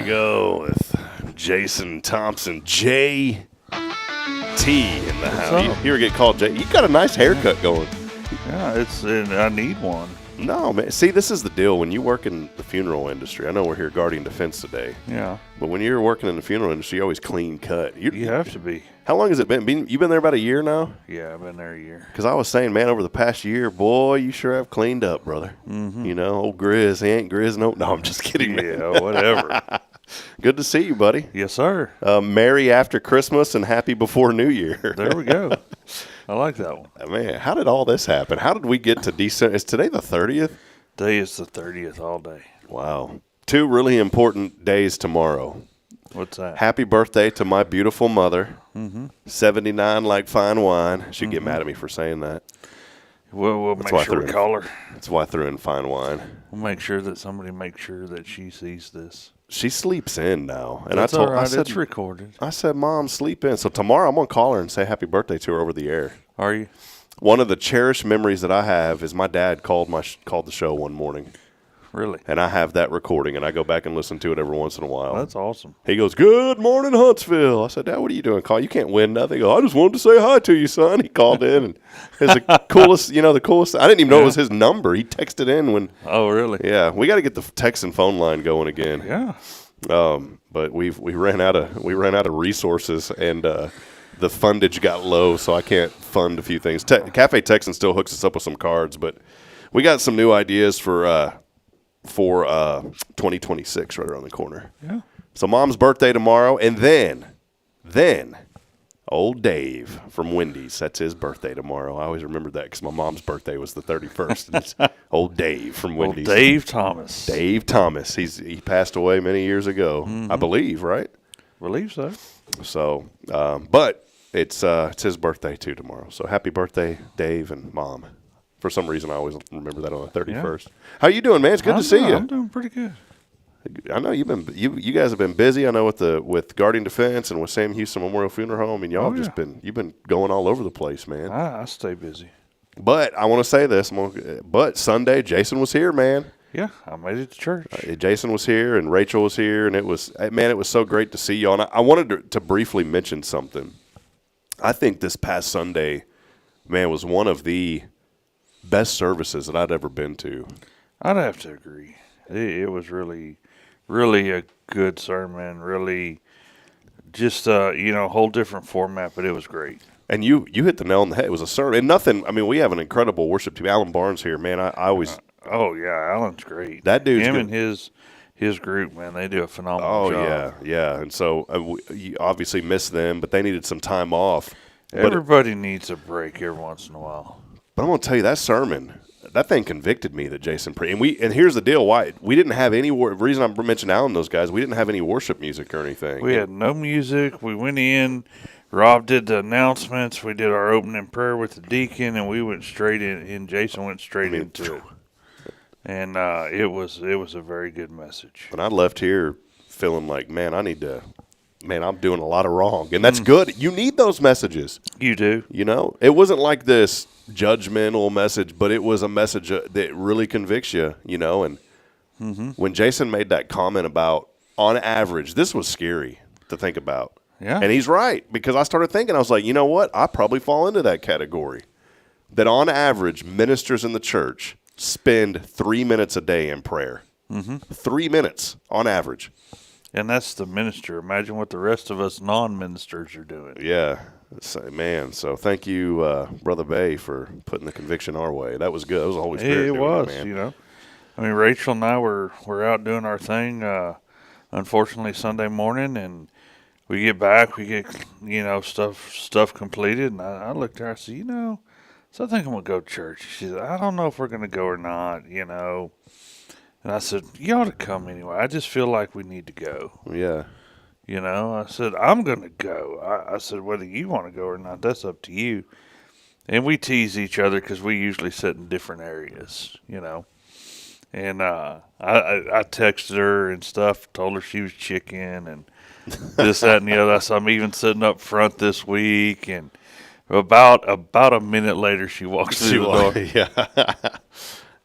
go with Jason Thompson, JT in the house. You ever get called J? You got a nice haircut going. Yeah, I need one. No, man. See, this is the deal. When you work in the funeral industry, I know we're here Guardian Defense today. Yeah. But when you're working in the funeral industry, you're always clean cut. You have to be. How long has it been? You've been there about a year now? Yeah, I've been there a year. Because I was saying, man, over the past year, boy, you sure have cleaned up, brother. Mm-hmm. You know, old Grizz, he ain't Grizz. No, I'm just kidding, man. Yeah, whatever. Good to see you, buddy. Yes, sir. Merry after Christmas and happy before New Year. There we go. I like that one. Man, how did all this happen? How did we get to December? Is today the 30th? Today is the 30th all day. Wow. 2 really important days tomorrow. What's that? Happy birthday to my beautiful mother. Mm-hmm. 79 like fine wine. She'd get mad at me for saying that. We'll make sure we call her. That's why I threw in fine wine. We'll make sure that somebody makes sure that she sees this. She sleeps in now. And That's I told all right. I said, it's recorded. I said, Mom, sleep in. So tomorrow I'm going to call her and say happy birthday to her over the air. Are you? One of the cherished memories that I have is my dad called the show one morning. Really? And I have that recording, and I go back and listen to it every once in a while. That's awesome. He goes, "Good morning, Huntsville." I said, "Dad, what are you doing? Call? You can't win nothing." He goes, "I just wanted to say hi to you, son." He called in, and it's the coolest, the coolest. I didn't even know it was his number. He texted in when. Oh, really? Yeah, we got to get the text and phone line going again. Yeah. But we ran out of resources, and the fundage got low, so I can't fund a few things. Cafe Texan still hooks us up with some cards, but we got some new ideas for 2026 right around the corner. Yeah. So Mom's birthday tomorrow, and then old Dave from Wendy's, that's his birthday tomorrow. I always remember that because my mom's birthday was the 31st. And it's old Dave from Wendy's. Old Dave Thomas. Dave Thomas. He passed away many years ago, I believe, right? Believe so. So, but it's his birthday too tomorrow. So happy birthday, Dave and Mom. For some reason, I always remember that on the 31st. Yeah. How you doing, man? It's good to see you. I'm doing pretty good. I know you guys have been busy. I know with Guardian Defense and with Sam Houston Memorial Funeral Home, and y'all you've been going all over the place, man. I stay busy. But I want to say this. But Sunday, Jason was here, man. Yeah, I made it to church. Jason was here and Rachel was here, and it was so great to see y'all. And I wanted to briefly mention something. I think this past Sunday, man, was one of the best services that I'd ever been to. I'd have to agree. It was really, really a good sermon. Really, just whole different format, but it was great. And you hit the nail on the head. It was a sermon, and nothing. I mean, we have an incredible worship team. Alan Barnes here, man. I always. Oh yeah, Alan's great. That dude's him good. And his group, man. They do a phenomenal job. Yeah. And so you obviously missed them, but they needed some time off. Everybody needs a break every once in a while. But I'm going to tell you, that sermon, that thing convicted me that Jason preached. And here's the deal. Why we didn't have any reason I mentioned Alan and those guys, we didn't have any worship music or anything. We had no music. We went in. Rob did the announcements. We did our opening prayer with the deacon, and we went straight in. And Jason went straight into it. And it was a very good message. And I left here feeling like, man, I'm doing a lot of wrong. And that's good. You need those messages. You do. It wasn't like this judgmental message, but it was a message that really convicts you, and when Jason made that comment about, on average, this was scary to think about. Yeah. And he's right, because I started thinking, I was like, you know what? I probably fall into that category. That on average, ministers in the church spend 3 minutes a day in prayer. 3 minutes on average. And that's the minister. Imagine what the rest of us non-ministers are doing. Yeah. Man, so thank you, Brother Bay, for putting the conviction our way. That was good. That was the Holy Spirit. It was, man. I mean, Rachel and I were out doing our thing, unfortunately, Sunday morning, and we get back, we get, stuff completed, and I looked at her, I said, so I think I'm going to go to church. She said, I don't know if we're going to go or not, And I said, you ought to come anyway. I just feel like we need to go. Yeah. I said, I'm going to go. I said, whether you want to go or not, that's up to you. And we tease each other because we usually sit in different areas, And I texted her and stuff, told her she was chicken and this, that, and the other. So I'm even sitting up front this week. And about a minute later, she walks through the door. Yeah.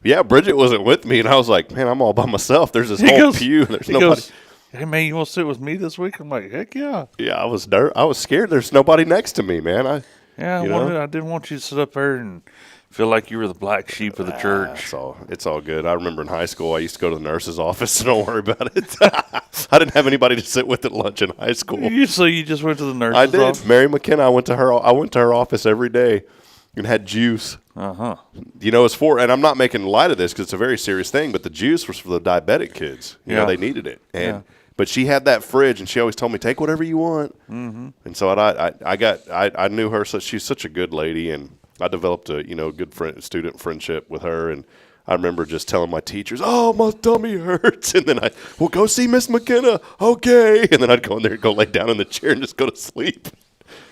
Yeah, Bridget wasn't with me, and I was like, man, I'm all by myself. There's this whole pew. There's nobody. hey, man, you want to sit with me this week? I'm like, heck yeah. Yeah, I was scared. There's nobody next to me, man. I didn't want you to sit up there and feel like you were the black sheep of the church. It's all good. I remember in high school, I used to go to the nurse's office, so don't worry about it. I didn't have anybody to sit with at lunch in high school. So you just went to the nurse's I did. office? Mary McKenna, I went to her office every day and had juice. Uh-huh. It's for, and I'm not making light of this because it's a very serious thing, but the juice was for the diabetic kids. They needed it. But she had that fridge, and she always told me, take whatever you want. Mm-hmm. And so I knew her, so she's such a good lady, and I developed a good student friendship with her, and I remember just telling my teachers, "Oh, my tummy hurts," and then well, go see Miss McKenna, okay, and then I'd go in there and go lay down in the chair and just go to sleep.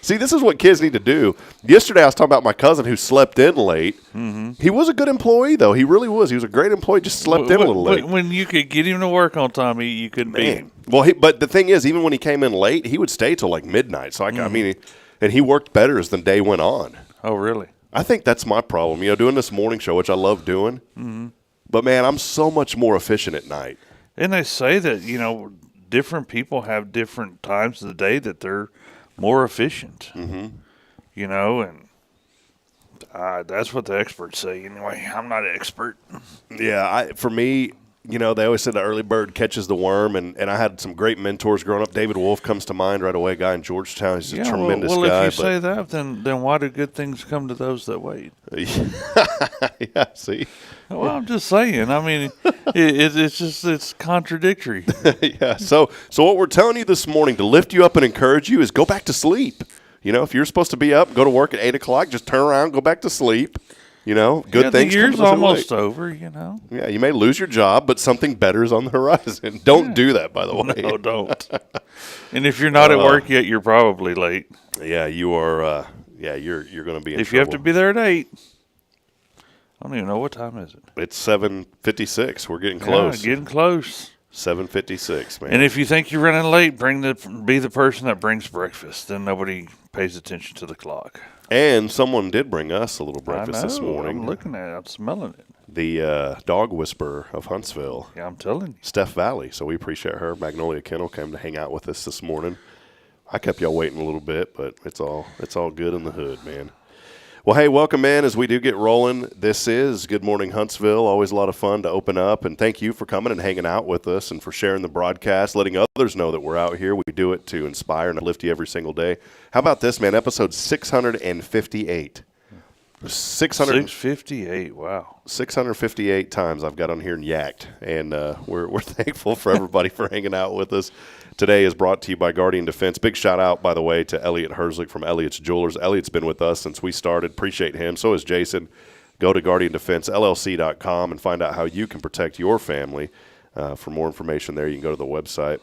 See, this is what kids need to do. Yesterday, I was talking about my cousin who slept in late. Mm-hmm. He was a good employee, though. He really was. He was a great employee. Just slept in a little late. When you could get him to work on time, you couldn't beat him. Well, but the thing is, even when he came in late, he would stay till like midnight. So I mean, and he worked better as the day went on. Oh, really? I think that's my problem. Doing this morning show, which I love doing. Mm-hmm. But man, I'm so much more efficient at night. And they say that different people have different times of the day that they're more efficient. Mm-hmm. And that's what the experts say. Anyway, I'm not an expert. Yeah, for me, they always say the early bird catches the worm, and I had some great mentors growing up. David Wolf comes to mind right away, a guy in Georgetown. He's a tremendous guy. Well, if you say that, then why do good things come to those that wait? Yeah, see? Well, I'm just saying. I mean, it's contradictory. Yeah. So what we're telling you this morning to lift you up and encourage you is go back to sleep. If you're supposed to be up, go to work at 8 o'clock, just turn around, go back to sleep. Good things. The year's almost over. Yeah, you may lose your job, but something better is on the horizon. Don't do that, by the way. No, don't. And if you're not at work yet, you're probably late. Yeah, you are. You're going to be in trouble. If you have to be there at 8. I don't even know what time is it. It's 7:56. We're getting close. Yeah, getting close. 7:56, man. And if you think you're running late, be the person that brings breakfast. Then nobody pays attention to the clock. And someone did bring us a little breakfast this morning. I'm looking at it. I'm smelling it. The dog whisperer of Huntsville. Yeah, I'm telling you. Steph Valley. So we appreciate her. Magnolia Kennel came to hang out with us this morning. I kept y'all waiting a little bit, but it's all good in the hood, man. Well, hey, welcome in as we do get rolling. This is Good Morning Huntsville. Always a lot of fun to open up. And thank you for coming and hanging out with us and for sharing the broadcast, letting others know that we're out here. We do it to inspire and uplift you every single day. How about this, man? Episode 658. 658, wow. 658 times I've got on here and yacked. And we're thankful for everybody for hanging out with us. Today is brought to you by Guardian Defense. Big shout out, by the way, to Elliot Herzlich from Elliot's Jewelers. Elliot's been with us since we started. Appreciate him. So is Jason. Go to GuardianDefenseLLC.com and find out how you can protect your family. For more information there, you can go to the website.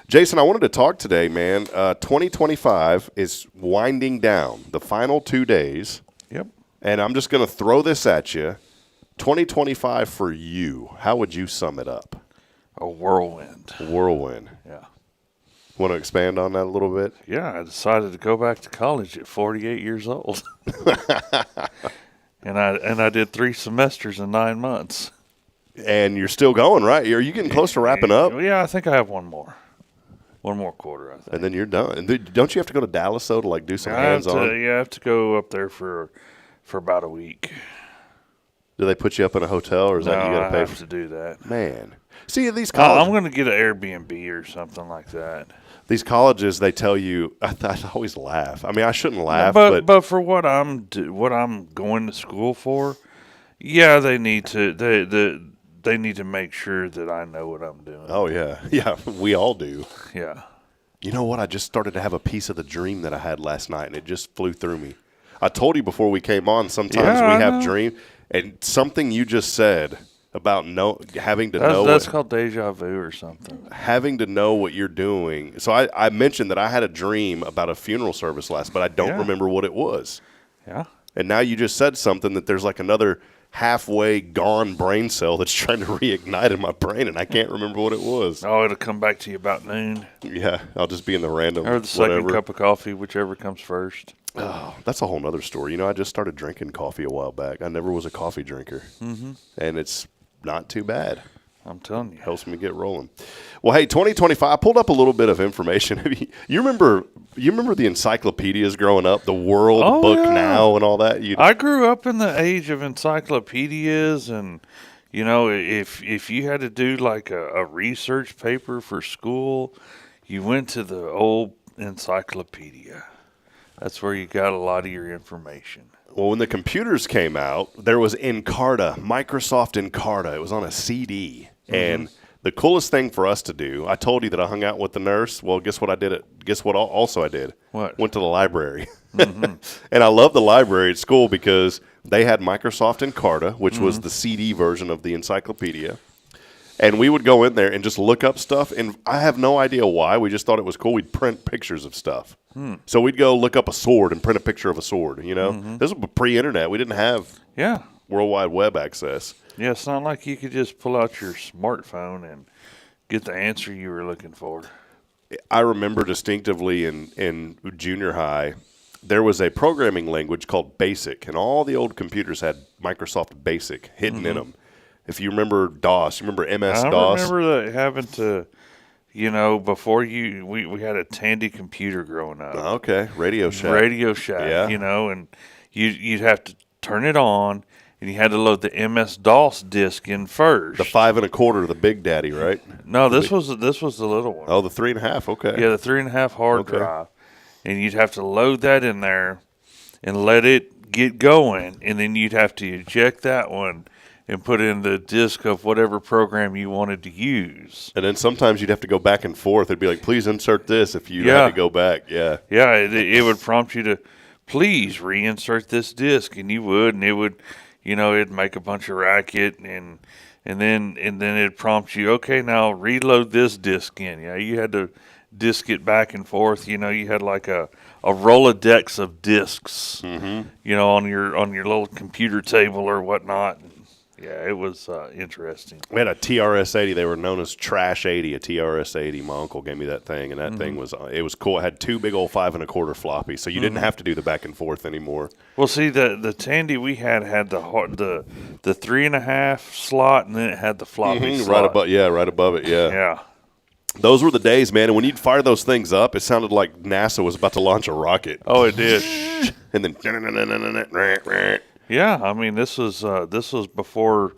Jason, I wanted to talk today, man. 2025 is winding down. The final 2 days. Yep. And I'm just going to throw this at you. 2025 for you, how would you sum it up? A whirlwind. Whirlwind. Yeah. Want to expand on that a little bit? Yeah, I decided to go back to college at 48 years old. and I did 3 semesters in 9 months. And you're still going, right? Are you getting close to wrapping up? Yeah, I think I have one more. One more quarter, I think. And then you're done. And don't you have to go to Dallas, though, to do some hands-on? I have to go up there for about a week. Do they put you up in a hotel, or is that you got to pay I have to do that? Man. See, these colleges. I'm going to get an Airbnb or something like that. These colleges, they tell you. I always laugh. I mean, I shouldn't laugh, but for what I'm going to school for, yeah, they need to they need to make sure that I know what I'm doing. Oh yeah, we all do. Yeah. You know what? I just started to have a piece of the dream that I had last night, and it just flew through me. I told you before we came on. Sometimes we have dreams, and something you just said about having to know. That's called deja vu or something. Having to know what you're doing. So I mentioned that I had a dream about a funeral service but I don't remember what it was. Yeah. And now you just said something that there's like another halfway gone brain cell that's trying to reignite in my brain, and I can't remember what it was. Oh, it'll come back to you about noon. Yeah, I'll just be in the random. Or the second cup of coffee, whichever comes first. Oh, that's a whole nother story. I just started drinking coffee a while back. I never was a coffee drinker, and it's not too bad. I'm telling you. Helps me get rolling. Well, hey, 2025. I pulled up a little bit of information. You remember the encyclopedias growing up, the World Book Now, and all that. I grew up in the age of encyclopedias, and if you had to do like a research paper for school, you went to the old encyclopedia. That's where you got a lot of your information. Well, when the computers came out, there was Encarta, Microsoft Encarta. It was on a CD. And the coolest thing for us to do, I told you that I hung out with the nurse. Well, guess what I did? Guess what also I did? What? Went to the library. And I love the library at school because they had Microsoft Encarta, which was the CD version of the encyclopedia. And we would go in there and just look up stuff. And I have no idea why. We just thought it was cool. We'd print pictures of stuff. So we'd go look up a sword and print a picture of a sword, This was pre-internet. We didn't have World Wide Web access. Yeah, it's not like you could just pull out your smartphone and get the answer you were looking for. I remember distinctively in junior high, there was a programming language called BASIC, and all the old computers had Microsoft BASIC hidden in them. If you remember DOS, you remember MS-DOS? I remember that having to, before we had a Tandy computer growing up. Okay, Radio Shack. Yeah. And you'd have to turn it on, and you had to load the MS-DOS disk in first. The 5 1/4, the Big Daddy, right? No, this was the little one. Oh, the 3.5. Okay. Yeah, the 3.5 hard drive, and you'd have to load that in there and let it get going, and then you'd have to eject that one and put in the disk of whatever program you wanted to use. And then sometimes you'd have to go back and forth. It'd be like, please insert this if you had to go back. Yeah. Yeah, it would prompt you to please reinsert this disk, and you would, and it would, it'd make a bunch of racket, and then it'd prompt you, okay, now reload this disk in. Yeah, you had to disk it back and forth. You had like a Rolodex of disks, on your little computer table or whatnot. Yeah, it was interesting. We had a TRS-80. They were known as Trash 80, a TRS-80. My uncle gave me that thing, and that thing was cool. It had 2 big old 5 1/4 floppies, so you didn't have to do the back and forth anymore. Well, see, the Tandy we had the 3.5 slot, and then it had the floppy slot. Right above it, yeah. Yeah. Those were the days, man, and when you'd fire those things up, it sounded like NASA was about to launch a rocket. Oh, it did. And then... Yeah, I mean, this was before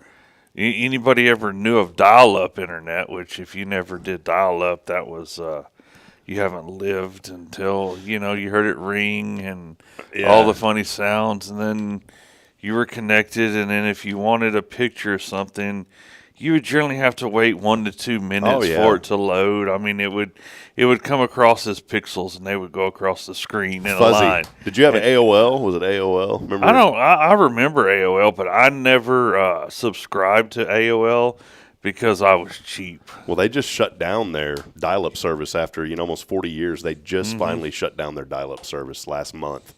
anybody ever knew of dial-up internet, which if you never did dial-up, that was you haven't lived until, you heard it ring and all the funny sounds, and then you were connected, and then if you wanted a picture of something, you would generally have to wait 1 to 2 minutes for it to load. I mean, it would come across as pixels, and they would go across the screen in a line. Did you have an AOL? Was it AOL? Remember? I remember AOL, but I never subscribed to AOL because I was cheap. Well, they just shut down their dial-up service after almost 40 years. They just finally shut down their dial-up service last month.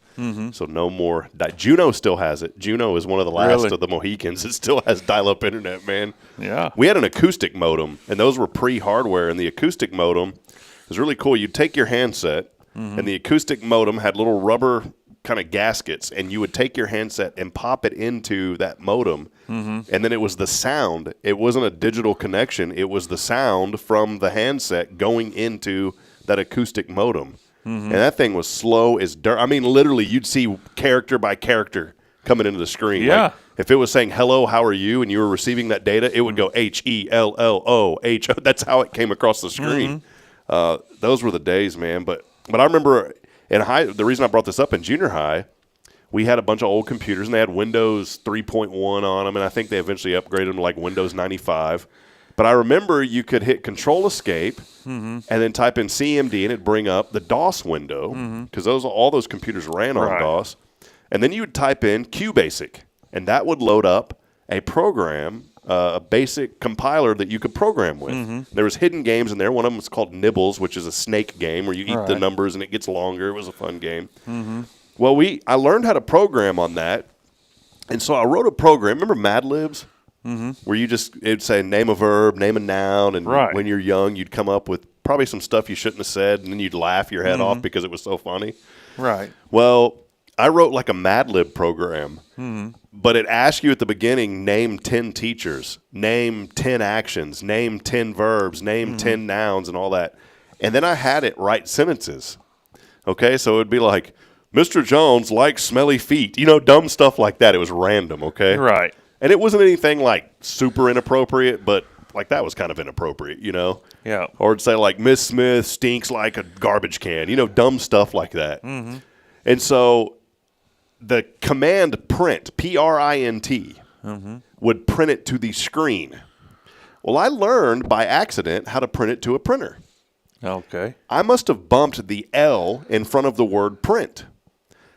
So no more. Juno still has it. Juno is one of the last of the Mohicans. It still has dial-up internet, man. Yeah. We had an acoustic modem, and those were pre-hardware. And the acoustic modem was really cool. You'd take your handset, and the acoustic modem had little rubber kind of gaskets, and you would take your handset and pop it into that modem, and then it was the sound. It wasn't a digital connection. It was the sound from the handset going into that acoustic modem. And that thing was slow as dirt. I mean, literally, you'd see character by character coming into the screen. Yeah. Like, if it was saying, hello, how are you, and you were receiving that data, it would go HELLOH. That's how it came across the screen. Those were the days, man. But I remember in high, the reason I brought this up in junior high, we had a bunch of old computers, and they had Windows 3.1 on them, and I think they eventually upgraded them to like Windows 95. But I remember you could hit Control-Escape and then type in CMD, and it'd bring up the DOS window because all those computers ran on DOS. And then you would type in QBasic, and that would load up a program, a basic compiler that you could program with. There was hidden games in there. One of them was called Nibbles, which is a snake game where you eat the numbers and it gets longer. It was a fun game. Well, I learned how to program on that, and so I wrote a program. Remember Mad Libs? Where it'd say name a verb, name a noun, and when you're young, you'd come up with probably some stuff you shouldn't have said, and then you'd laugh your head off because it was so funny. Right. Well, I wrote like a Mad Lib program, but it asked you at the beginning, name 10 teachers, name 10 actions, name 10 verbs, name 10 nouns, and all that. And then I had it write sentences. Okay, so it would be like, Mr. Jones likes smelly feet. Dumb stuff like that. It was random, okay? Right. And it wasn't anything like super inappropriate, but like that was kind of inappropriate, Yeah. Or it'd say like, Miss Smith stinks like a garbage can, dumb stuff like that. Mm-hmm. And so the command print, P-R-I-N-T, would print it to the screen. Well, I learned by accident how to print it to a printer. Okay. I must have bumped the L in front of the word print.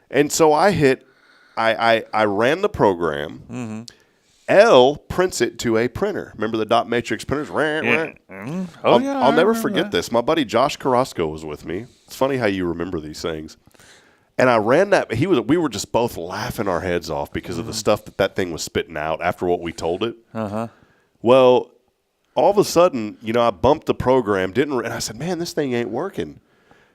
And so I ran the program. Mm-hmm. L prints it to a printer. Remember the dot matrix printers? Mm-hmm. Oh, I'll never forget this. My buddy Josh Carrasco was with me. It's funny how you remember these things. And I ran that. We were just both laughing our heads off because of the stuff that thing was spitting out after what we told it. Uh-huh. Well, all of a sudden, I bumped the program, and I said, man, this thing ain't working.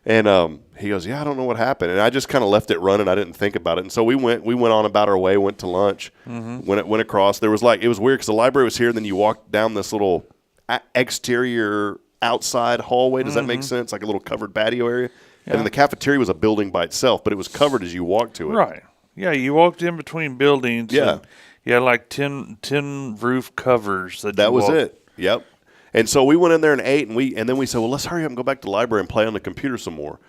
And he goes, yeah, I don't know what happened. And I just kind of left it running. I didn't think about it. And so we went on about our way, went to lunch, went across. There was it was weird because the library was here. And then you walked down this little exterior outside hallway. Does that make sense? Like a little covered patio area. Yeah. And then the cafeteria was a building by itself, but it was covered as you walked to it. Right. Yeah, you walked in between buildings. Yeah. And you had like 10 roof covers. That was it. Yep. And so we went in there and ate, and then we said, well, let's hurry up and go back to the library and play on the computer some more.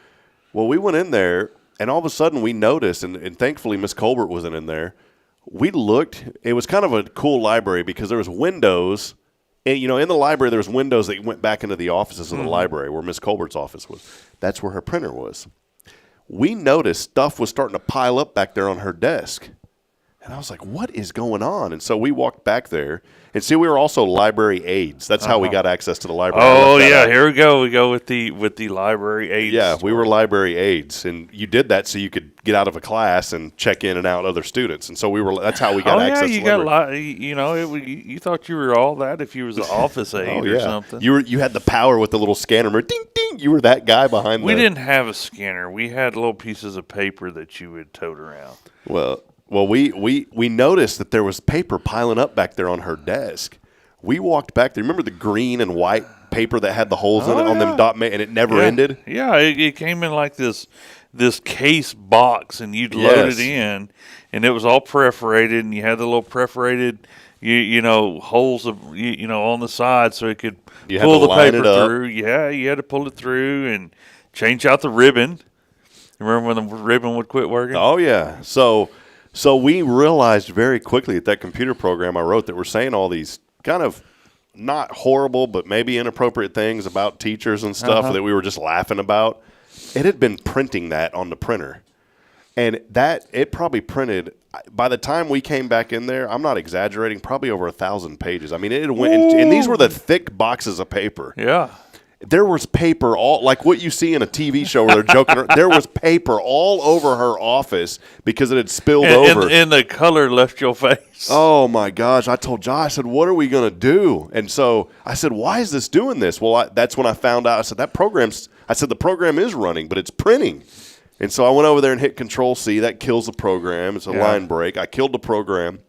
Well, we went in there, and all of a sudden we noticed, and thankfully Miss Colbert wasn't in there. We looked. It was kind of a cool library because there was windows. And, in the library there was windows that went back into the offices of the library where Miss Colbert's office was. That's where her printer was. We noticed stuff was starting to pile up back there on her desk. And I was like, what is going on? And so we walked back there. And see, we were also library aides. That's how we got access to the library. Oh, yeah. Here we go. We go with the library aides. Yeah, we were library aides. And you did that so you could get out of a class and check in and out other students. And so that's how we got access to the library. You thought you were all that if you was an office aide or something. You had the power with the little scanner. Ding, ding. You were that guy behind We didn't have a scanner. We had little pieces of paper that you would tote around. Well, we noticed that there was paper piling up back there on her desk. We walked back there. Remember the green and white paper that had the holes in it on them and it never ended? Yeah, it came in like this case box, and you'd load it in, and it was all perforated, and you had the little perforated holes of on the side so it could pull the paper through. Yeah, you had to pull it through and change out the ribbon. Remember when the ribbon would quit working? Oh yeah. So we realized very quickly that computer program I wrote that we're saying all these kind of not horrible but maybe inappropriate things about teachers and stuff that we were just laughing about. It had been printing that on the printer. And it probably printed, by the time we came back in there, I'm not exaggerating, probably over 1,000 pages. I mean, it went, and these were the thick boxes of paper. Yeah. There was paper all, like what you see in a TV show where they're joking. There was paper all over her office because it had spilled over. And the color left your face. Oh, my gosh. I told Josh, I said, what are we going to do? And so I said, why is this doing this? Well, that's when I found out. I said, the program is running, but it's printing. And so I went over there and hit Control-C. That kills the program. It's a line break. I killed the program.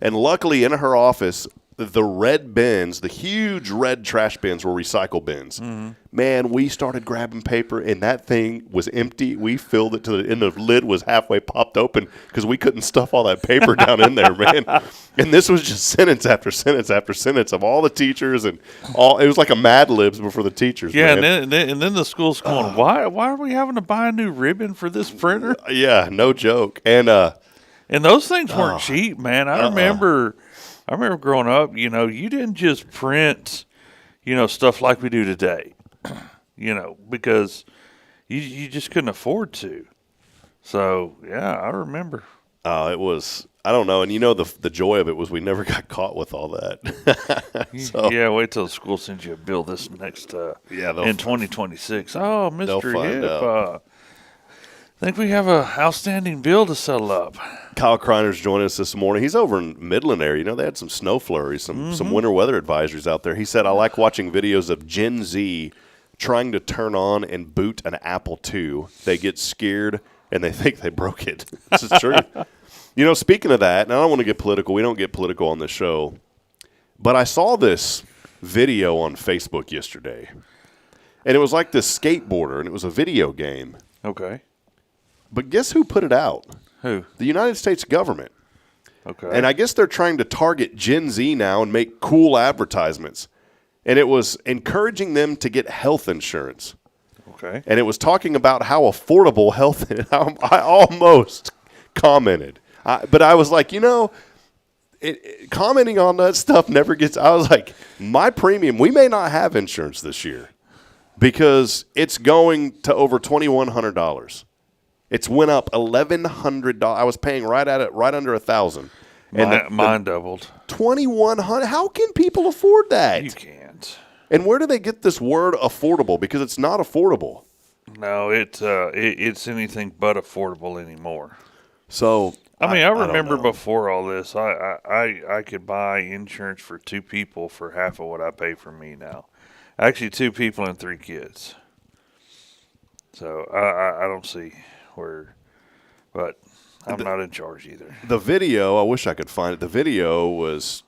And luckily in her office, the red bins, the huge red trash bins were recycle bins. Mm-hmm. Man, we started grabbing paper, and that thing was empty. We filled it and the lid was halfway popped open because we couldn't stuff all that paper down in there, man. And this was just sentence after sentence after sentence of all the teachers and all. It was like a Mad Libs before the teachers. Yeah, man. And then the school's going, why are we having to buy a new ribbon for this printer? Yeah, no joke. And those things weren't cheap, man. I remember growing up, you didn't just print, stuff like we do today, because you just couldn't afford to. So, yeah, I remember. It was, I don't know. And the joy of it was we never got caught with all that. So, yeah, wait till the school sends you a bill this next, in 2026. Oh, Mr. Hip, I think we have an outstanding bill to settle up. Kyle Kreiner's joining us this morning. He's over in Midland area. They had some snow flurries, some winter weather advisories out there. He said, I like watching videos of Gen Z trying to turn on and boot an Apple II. They get scared and they think they broke it. This is true. Speaking of that, and I don't want to get political. We don't get political on this show. But I saw this video on Facebook yesterday, and it was like this skateboarder, and it was a video game. Okay. But guess who put it out? Who? The United States government. Okay. And I guess they're trying to target Gen Z now and make cool advertisements. And it was encouraging them to get health insurance. Okay. And it was talking about how affordable health is. I almost commented. But I was like, commenting on that stuff never gets – I was like, my premium – we may not have insurance this year because it's going to over $2,100. It's went up $1,100. I was paying right under $1,000. And mine doubled. $2,100. How can people afford that? You can't. And where do they get this word affordable? Because it's not affordable. No, it's anything but affordable anymore. So I remember before all this, I could buy insurance for 2 people for half of what I pay for me now. Actually, 2 people and 3 kids. So I don't see where, but I'm not in charge either. The video, I wish I could find it. The video was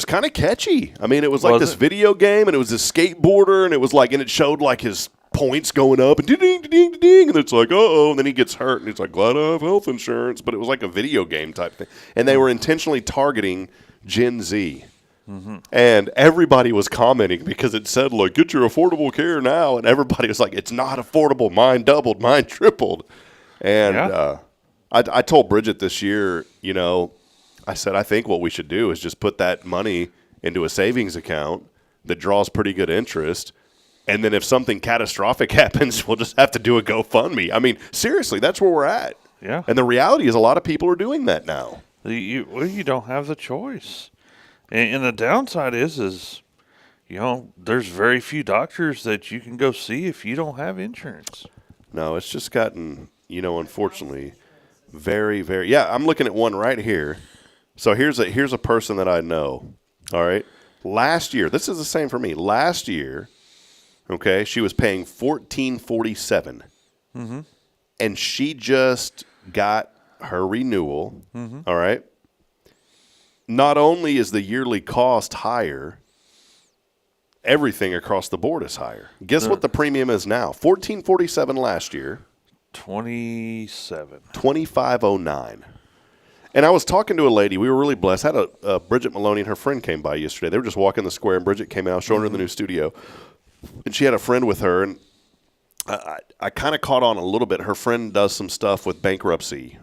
kind of catchy. I mean, it was like this video game, and it was this skateboarder, and and it showed like his points going up, and ding, ding, ding, ding, and it's like, and then he gets hurt, and he's like, glad I have health insurance. But it was like a video game type thing, and they were intentionally targeting Gen Z. Mm-hmm. And everybody was commenting because it said, like, get your affordable care now, and everybody was like, it's not affordable. Mine doubled, mine tripled. And I told Bridget this year, I said, I think what we should do is just put that money into a savings account that draws pretty good interest. And then if something catastrophic happens, we'll just have to do a GoFundMe. I mean, seriously, that's where we're at. Yeah. And the reality is a lot of people are doing that now. You don't have the choice. And the downside is there's very few doctors that you can go see if you don't have insurance. No, it's just gotten, unfortunately, very, very. Yeah, I'm looking at one right here. So here's a person that I know. All right, last year, this is the same for me. Last year, okay, she was paying $1,447, and she just got her renewal. All right. Not only is the yearly cost higher, everything across the board is higher. Guess what the premium is now? $1,447 last year. $2,509. And I was talking to a lady. We were really blessed. I had Bridget Maloney and her friend came by yesterday. They were just walking the square, and Bridget came out, showing her the new studio. And she had a friend with her, and I kind of caught on a little bit. Her friend does some stuff with bankruptcy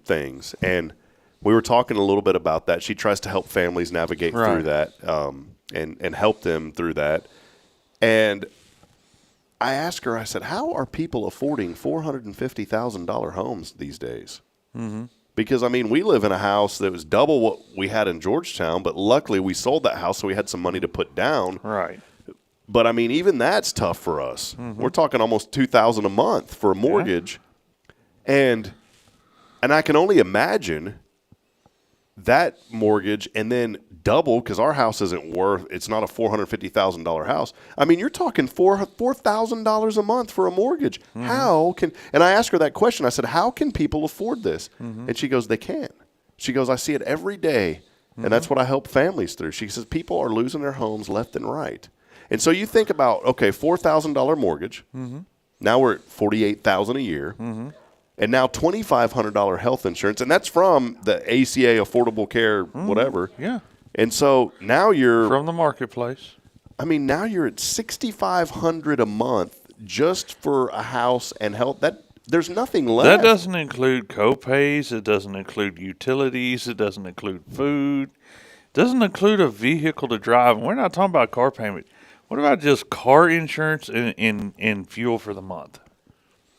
things, and we were talking a little bit about that. She tries to help families navigate through that and help them through that. And I asked her, I said, how are people affording $450,000 homes these days? Mm-hmm. Because, we live in a house that was double what we had in Georgetown, but luckily we sold that house so we had some money to put down. Right. But, even that's tough for us. Mm-hmm. We're talking almost $2,000 a month for a mortgage. Yeah. And I can only imagine that mortgage and then double, because our house it's not a $450,000 house. You're talking $4,000 a month for a mortgage. Mm-hmm. And I asked her that question. I said, how can people afford this? Mm-hmm. And she goes, they can't. She goes, I see it every day, and that's what I help families through. She says, people are losing their homes left and right. And so you think about, okay, $4,000 mortgage. Mm-hmm. Now we're at $48,000 a year. Mm-hmm. And now $2,500 health insurance, and that's from the ACA Affordable Care, whatever. Yeah. And so now you're from the marketplace. Now you're at $6,500 a month just for a house and health. There's nothing left. That doesn't include co-pays. It doesn't include utilities. It doesn't include food. It doesn't include a vehicle to drive. And we're not talking about car payment. What about just car insurance and fuel for the month?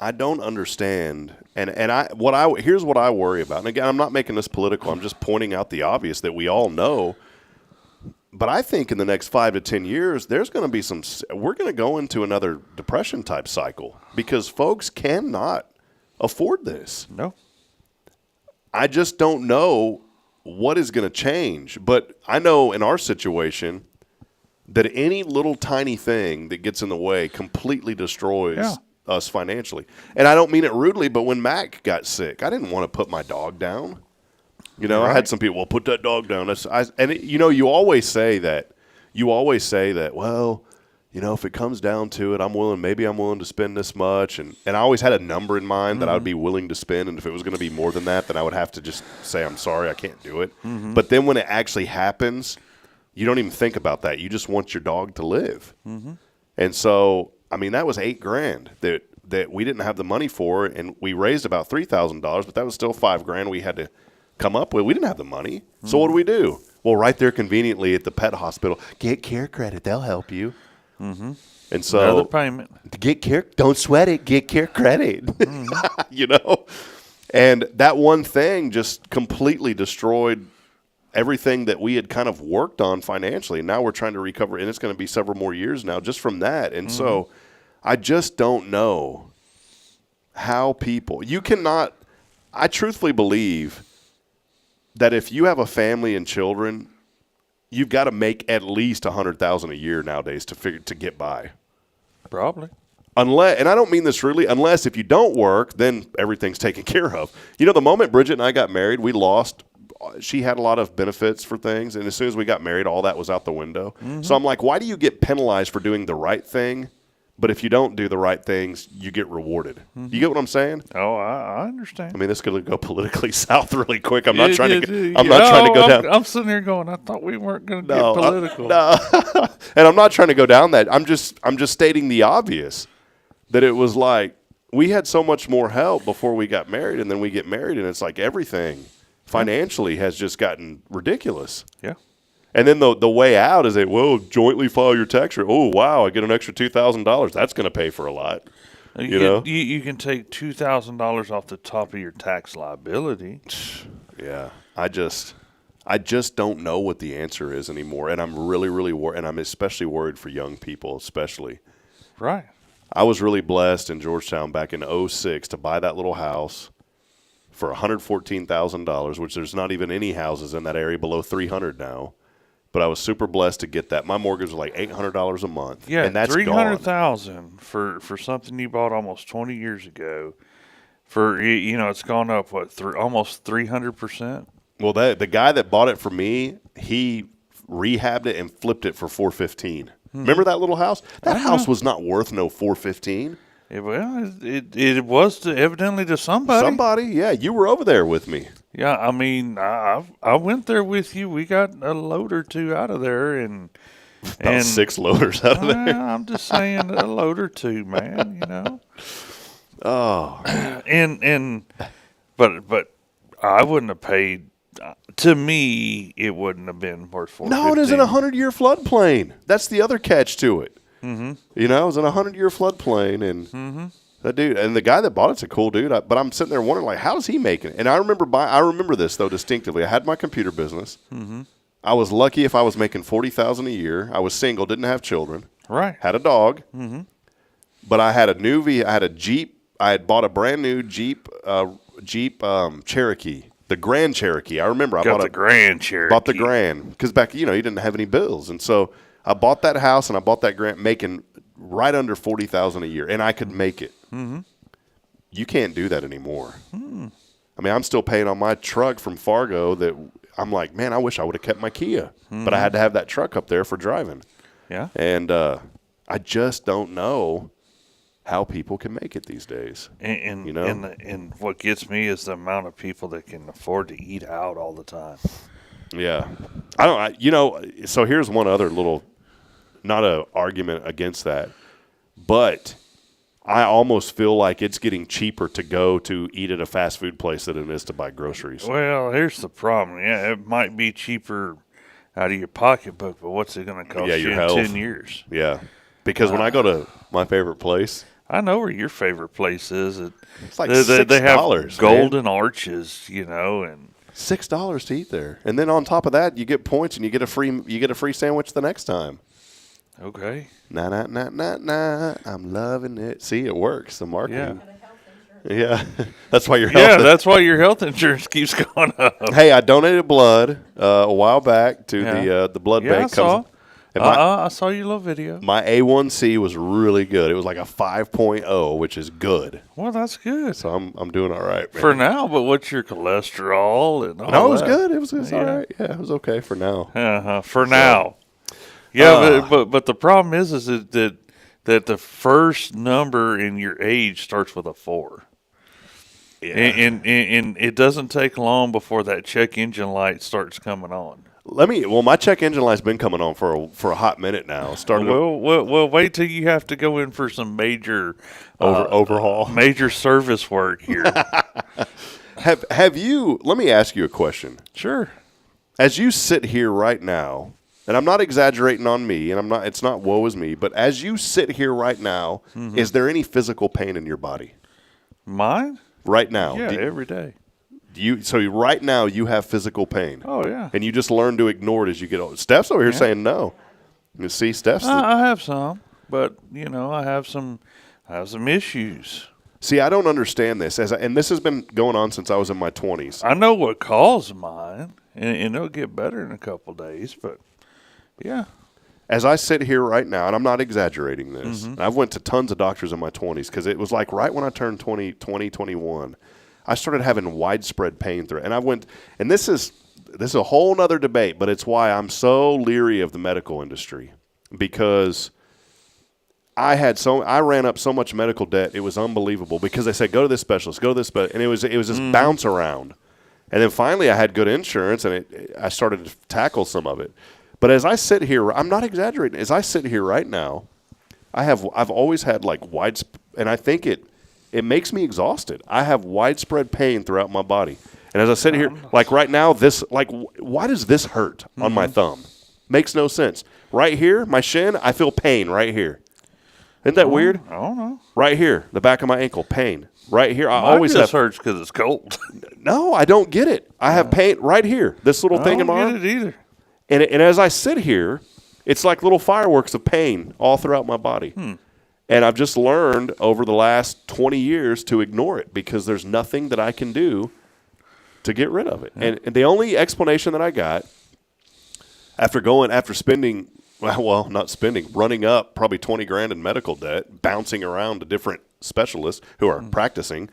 I don't understand, here's what I worry about. And again, I'm not making this political. I'm just pointing out the obvious that we all know. But I think in the next 5 to 10 years, there's going to be we're going to go into another depression type cycle because folks cannot afford this. No. I just don't know what is going to change. But I know in our situation that any little tiny thing that gets in the way completely destroys us financially. And I don't mean it rudely, but when Mac got sick, I didn't want to put my dog down. You know, Right. I had some people, well, put that dog down. You always say that. Well, you know, if it comes down to it, maybe I'm willing to spend this much. And I always had a number in mind that I would be willing to spend. And if it was going to be more than that, then I would have to just say, I'm sorry, I can't do it. But then when it actually happens, you don't even think about that. You just want your dog to live. And so, I mean, that was $8,000 that we didn't have the money for. And we raised about $3,000, but that was still $5,000 we had to come up with. We didn't have the money. So what do we do? Well, right there conveniently at the pet hospital, get care credit. They'll help you. And so Another payment. Get care. Don't sweat it. Get care credit. You know, and that one thing just completely destroyed everything that we had kind of worked on financially. And now we're trying to recover, and it's going to be several more years now just from that. And so I just don't know how you cannot. I truthfully believe that if you have a family and children, you've got to make at least $100,000 a year nowadays to get by. Probably. Unless, and I don't mean this really, unless if you don't work, then everything's taken care of. You know, the moment Bridget and I got married, she had a lot of benefits for things, and as soon as we got married, all that was out the window. So I'm like, why do you get penalized for doing the right thing, but if you don't do the right things, you get rewarded? You get what I'm saying? Oh, I understand. I mean, this could go politically south really quick. I'm not trying to go down. I'm sitting here going, I thought we weren't going to get political. No, and I'm not trying to go down that. I'm just stating the obvious, that it was like we had so much more help before we got married, and then we get married, and it's like everything financially has just gotten ridiculous. Yeah. And then the way out is jointly file your tax return. Oh, wow, I get an extra $2,000. That's going to pay for a lot. You know? You can take $2,000 off the top of your tax liability. Yeah. I just don't know what the answer is anymore. And I'm really, really worried. And I'm especially worried for young people, especially. Right. I was really blessed in Georgetown back in 2006 to buy that little house for $114,000, which there's not even any houses in that area below $300 now. But I was super blessed to get that. My mortgage was like $800 a month. Yeah, and that's $300,000 for something you bought almost 20 years ago. It's gone up almost 300%. Well, the guy that bought it for me, he rehabbed it and flipped it for $415,000. Remember that little house? That house was not worth no $415,000. It was evidently to somebody. Somebody, yeah. You were over there with me. Yeah, I mean, I went there with you. We got a load or two out of there, and 6 loaders out of there. I'm just saying, a load or two, man. You know. Oh. But I wouldn't have paid. To me, it wouldn't have been worth $415,000. No, it is in a 100-year floodplain. That's the other catch to it. You know, it was in a 100-year floodplain, and that dude, and the guy that bought it's a cool dude. But I'm sitting there wondering, like, how is he making it? And I remember this though distinctively. I had my computer business. I was lucky if I was making $40,000 a year. I was single, didn't have children. Right. Had a dog. But I had I had a Jeep. I had bought a brand new Jeep Cherokee, the Grand Cherokee. I remember I bought the Grand Cherokee. Bought the Grand because back you didn't have any bills, and so I bought that house and I bought that Grand, making right under $40,000 a year, and I could make it. You can't do that anymore. I mean, I'm still paying on my truck from Fargo. That I'm like, man, I wish I would have kept my Kia, but I had to have that truck up there for driving. Yeah, and I just don't know how people can make it these days. And what gets me is the amount of people that can afford to eat out all the time. Yeah, so here's one other little, not an argument against that, but I almost feel like it's getting cheaper to go to eat at a fast food place than it is to buy groceries. Well, here's the problem. Yeah, it might be cheaper out of your pocketbook, but what's it going to cost you in health. 10 years? Yeah, because when I go to my favorite place, I know where your favorite place is. It's like $6. They have golden arches, and $6 to eat there, and then on top of that, you get points and you get a free sandwich the next time. Okay. Nah. I'm loving it. See, it works. The marketing. Yeah. That's why your health insurance keeps going up. Hey, I donated blood a while back to the blood bank. And I saw your little video. my A1C was really good. It was like a 5.0, which is good. Well, that's good. So I'm doing all right, man. For now, but what's your cholesterol and all No, it was that? good. It was all right. Yeah, it was okay for now. For now. Yeah, but the problem is that the first number in your age starts with a 4. Yeah. And it doesn't take long before that check engine light starts coming on. My check engine light's been coming on for a hot minute now. Well, wait till you have to go in for some major overhaul, major service work here. Have you? Let me ask you a question. Sure. As you sit here right now, and I'm not exaggerating on me, and it's not woe is me, but as you sit here right now, is there any physical pain in your body? Mine? Right now? Yeah, every day. So right now you have physical pain. Oh yeah. And you just learn to ignore it as you get older. Steph's over here saying no. You see, Steph's. I have some, but I have some issues. See, I don't understand this, and this has been going on since I was in my 20s. I know what caused mine, and it'll get better in a couple of days, but yeah. As I sit here right now, and I'm not exaggerating this, I've went to tons of doctors in my 20s because it was like right when I turned 21, I started having widespread pain through it. And this is a whole nother debate, but it's why I'm so leery of the medical industry, because I ran up so much medical debt, it was unbelievable, because they said, go to this specialist, go to this specialist, and it was this bounce around. And then finally I had good insurance, and I started to tackle some of it. But as I sit here, I'm not exaggerating. As I sit here right now, I've always had like widespread, and I think it makes me exhausted. I have widespread pain throughout my body. And as I sit here, like right now, why does this hurt on my thumb? Makes no sense. Right here, my shin, I feel pain right here. Isn't that weird? I don't know. Right here, the back of my ankle, pain. Right here, I Mine always just have. hurts because it's cold. No, I don't get it. I have pain right here. This little thing in my arm. I don't get it either. And as I sit here, it's like little fireworks of pain all throughout my body. And I've just learned over the last 20 years to ignore it, because there's nothing that I can do to get rid of it. And the only explanation that I got after spending, running up probably 20 grand in medical debt, bouncing around to different specialists who are practicing,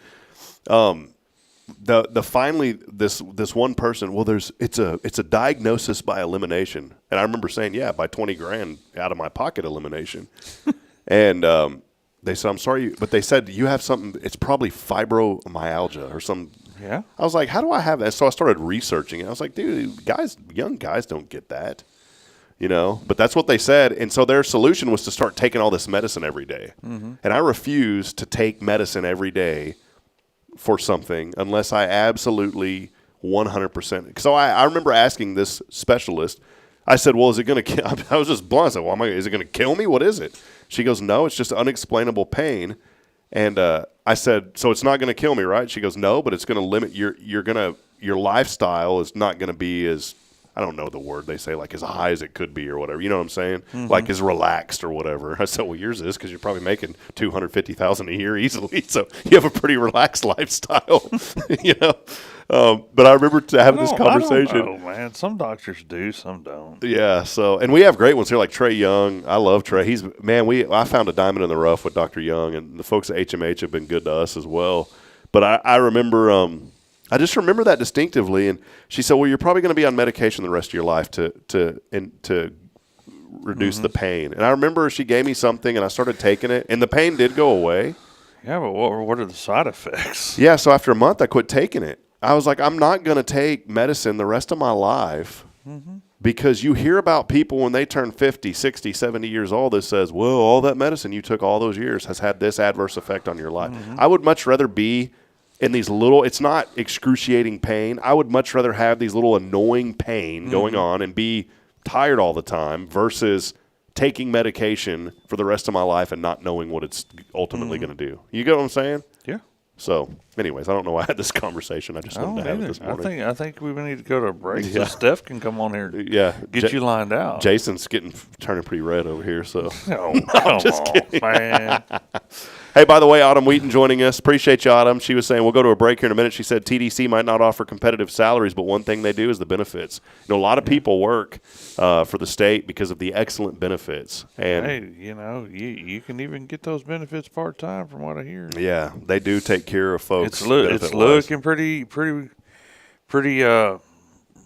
finally this one person, it's a diagnosis by elimination. And I remember saying, yeah, by 20 grand out of my pocket elimination. And they said, I'm sorry, but they said you have something, it's probably fibromyalgia or something. Yeah. I was like, how do I have that? So I started researching it. I was like, dude, young guys don't get that. But that's what they said. And so their solution was to start taking all this medicine every day. And I refuse to take medicine every day for something unless I absolutely 100%. So I remember asking this specialist, I said, well, is it going to kill? I was just blunt. I said, well, is it going to kill me? What is it? She goes, no, it's just unexplainable pain. And I said, so it's not going to kill me, right? She goes, no, but it's going to limit your lifestyle is not going to be as, I don't know the word they say, like as high as it could be or whatever. You know what I'm saying? Like as relaxed or whatever. I said, well, yours is, because you're probably making $250,000 a year easily. So you have a pretty relaxed lifestyle, But I remember having this conversation. I don't know, man. Some doctors do, some don't. Yeah. So, and we have great ones here, like Trey Young. I love Trey. I found a diamond in the rough with Dr. Young, and the folks at HMH have been good to us as well. But I remember, I just remember that distinctively. And she said, well, you're probably going to be on medication the rest of your life to reduce the pain. And I remember she gave me something, and I started taking it, and the pain did go away. Yeah, but what are the side effects? Yeah. So after a month, I quit taking it. I was like, I'm not going to take medicine the rest of my life, because you hear about people when they turn 50, 60, 70 years old that says, well, all that medicine you took all those years has had this adverse effect on your life. I would much rather be in these it's not excruciating pain. I would much rather have these little annoying pain going on and be tired all the time versus taking medication for the rest of my life and not knowing what it's ultimately going to do. You get what I'm saying? Yeah. So, anyways, I don't know why I had this conversation. I just wanted to have it this morning. I think we need to go to a break so Steph can come on here. Yeah, get you lined out. Jason's turning pretty red over here. So, come on, man. Hey, by the way, Autumn Wheaton joining us. Appreciate you, Autumn. She was saying we'll go to a break here in a minute. She said TDC might not offer competitive salaries, but one thing they do is the benefits. You know, a lot of people work for the state because of the excellent benefits. And hey, you know, you can even get those benefits part-time from what I hear. yeah, they do take care of folks. It's looking pretty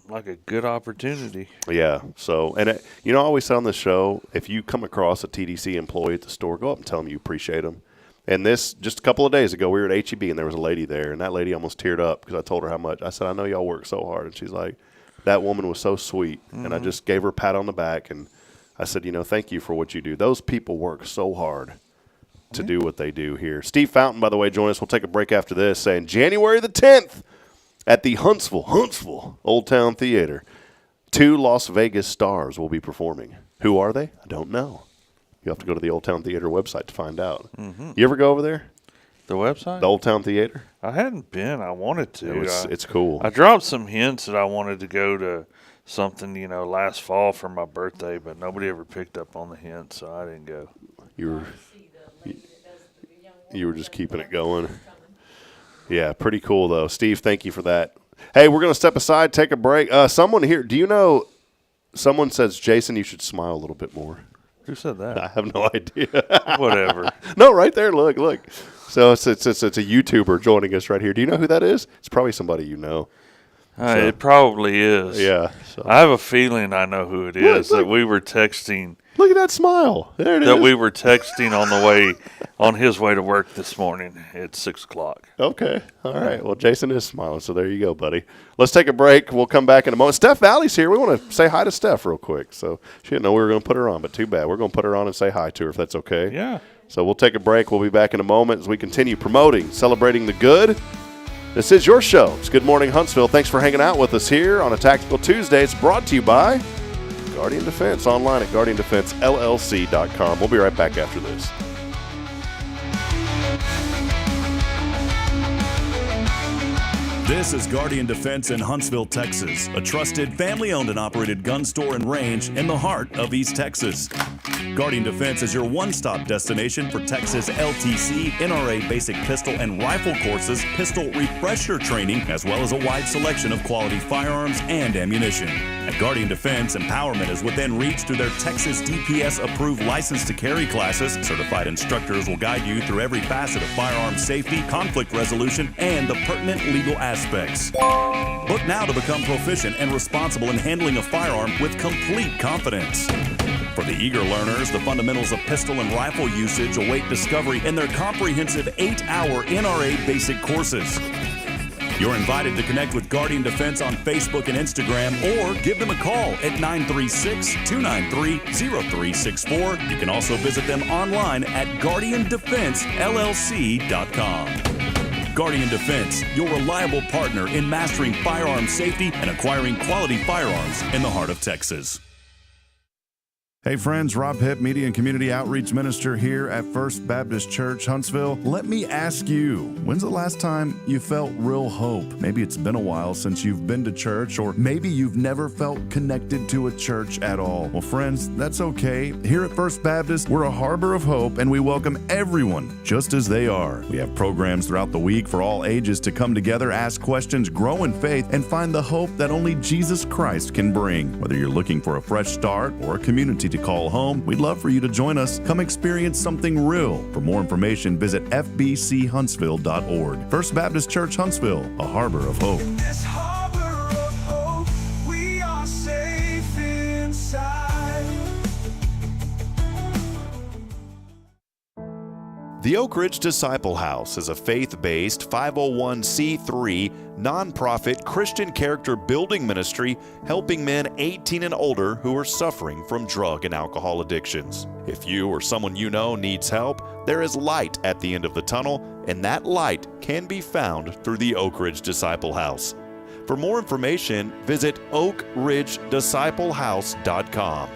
like a good opportunity. Yeah. So, and you know, I always say on this show, if you come across a TDC employee at the store, go up and tell them you appreciate them. And this, just a couple of days ago, we were at HEB and there was a lady there, and that lady almost teared up because I told her how much. I said, I know y'all work so hard. And she's like, that woman was so sweet. And I just gave her a pat on the back, and I said, you know, thank you for what you do. Those people work so hard to do what they do here. Steve Fountain, by the way, join us. We'll take a break after this, saying January the 10th at the Huntsville Old Town Theater. 2 Las Vegas stars will be performing. Who are they? I don't know. You have to go to the Old Town Theater website to find out. You ever go over there? The website? The Old Town Theater? I hadn't been. I wanted to. It's cool. I dropped some hints that I wanted to go to something, you know, last fall for my birthday, but nobody ever picked up on the hint, so I didn't go. You were just keeping it going. Yeah, pretty cool, though. Steve, thank you for that. Hey, we're going to step aside, take a break. Someone here, do you know, someone says, Jason, you should smile a little bit more. Who said that? I have no idea. Whatever. No, right there. Look. So it's a YouTuber joining us right here. Do you know who that is? It's probably somebody you know. It probably is. Yeah. So. I have a feeling I know who it is. Look. That we were texting. Look at that smile. There it is. That we were texting on his way to work this morning at 6 o'clock. Okay. All right. Well, Jason is smiling, so there you go, buddy. Let's take a break. We'll come back in a moment. Steph Valley's here. We want to say hi to Steph real quick. So she didn't know we were going to put her on, but too bad. We're going to put her on and say hi to her if that's okay. Yeah. So we'll take a break. We'll be back in a moment as we continue promoting, celebrating the good. This is your show. It's Good Morning Huntsville. Thanks for hanging out with us here on a Tactical Tuesday. It's brought to you by Guardian Defense, online at GuardianDefenseLLC.com. We'll be right back after this. This is Guardian Defense in Huntsville, Texas, a trusted family-owned and operated gun store and range in the heart of East Texas. Guardian Defense is your one-stop destination for Texas LTC, NRA basic pistol and rifle courses, pistol refresher training, as well as a wide selection of quality firearms and ammunition. At Guardian Defense, empowerment is within reach through their Texas DPS-approved license to carry classes. Certified instructors will guide you through every facet of firearm safety, conflict resolution, and the pertinent legal aspects. Look now to become proficient and responsible in handling a firearm with complete confidence. For the eager learners, the fundamentals of pistol and rifle usage await discovery in their comprehensive 8-hour NRA basic courses. You're invited to connect with Guardian Defense on Facebook and Instagram, or give them a call at 936-293-0364. You can also visit them online at GuardianDefenseLLC.com. Guardian Defense, your reliable partner in mastering firearm safety and acquiring quality firearms in the heart of Texas. Hey friends, Rob Hipp, Media and Community Outreach Minister here at First Baptist Church, Huntsville. Let me ask you, when's the last time you felt real hope? Maybe it's been a while since you've been to church, or maybe you've never felt connected to a church at all. Well friends, that's okay. Here at First Baptist, we're a harbor of hope, and we welcome everyone just as they are. We have programs throughout the week for all ages to come together, ask questions, grow in faith, and find the hope that only Jesus Christ can bring. Whether you're looking for a fresh start or a community to call home, we'd love for you to join us. Come experience something real. For more information, visit fbchuntsville.org. First Baptist Church, Huntsville, a harbor of hope. In this harbor of hope, we are safe inside. The Oak Ridge Disciple House is a faith-based 501c3 nonprofit Christian character building ministry helping men 18 and older who are suffering from drug and alcohol addictions. If you or someone you know needs help, there is light at the end of the tunnel, and that light can be found through the Oak Ridge Disciple House. For more information, visit oakridgedisciplehouse.com.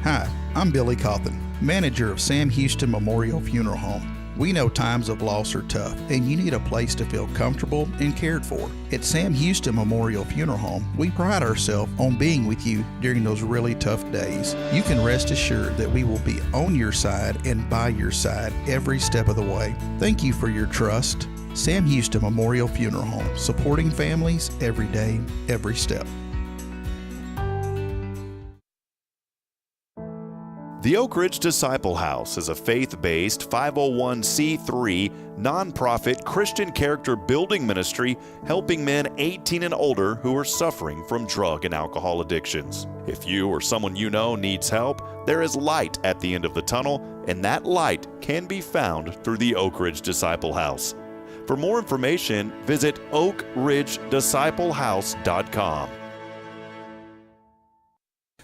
Hi, I'm Billy Cawthon, manager of Sam Houston Memorial Funeral Home. We know times of loss are tough, and you need a place to feel comfortable and cared for. At Sam Houston Memorial Funeral Home, we pride ourselves on being with you during those really tough days. You can rest assured that we will be on your side and by your side every step of the way. Thank you for your trust. Sam Houston Memorial Funeral Home, supporting families every day, every step. The Oak Ridge Disciple House is a faith-based 501c3 nonprofit Christian character building ministry helping men 18 and older who are suffering from drug and alcohol addictions. If you or someone you know needs help, there is light at the end of the tunnel, and that light can be found through the Oak Ridge Disciple House. For more information, visit oakridgedisciplehouse.com.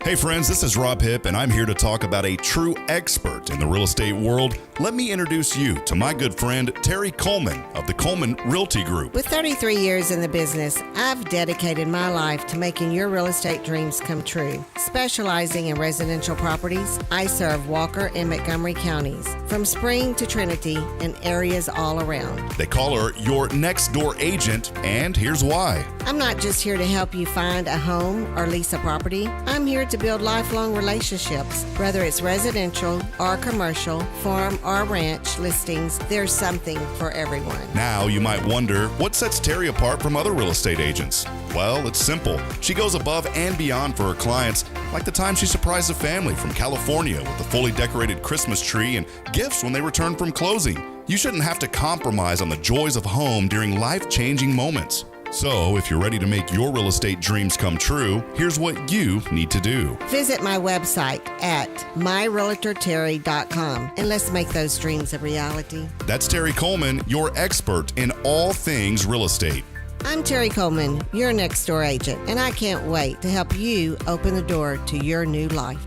Hey friends, this is Rob Hipp, and I'm here to talk about a true expert in the real estate world. Let me introduce you to my good friend, Terry Coleman of the Coleman Realty Group. With 33 years in the business, I've dedicated my life to making your real estate dreams come true. Specializing in residential properties, I serve Walker and Montgomery counties, from Spring to Trinity and areas all around. They call her your next door agent, and here's why. I'm not just here to help you find a home or lease a property. I'm here to build lifelong relationships. Whether it's residential or commercial, farm or ranch listings, there's something for everyone. Now you might wonder, what sets Terry apart from other real estate agents? Well, it's simple. She goes above and beyond for her clients, like the time she surprised a family from California with a fully decorated Christmas tree and gifts when they returned from closing. You shouldn't have to compromise on the joys of home during life-changing moments. So, if you're ready to make your real estate dreams come true, here's what you need to do. Visit my website at myrealtorterry.com and let's make those dreams a reality. That's Terry Coleman, your expert in all things real estate. I'm Terry Coleman, your next door agent, and I can't wait to help you open the door to your new life.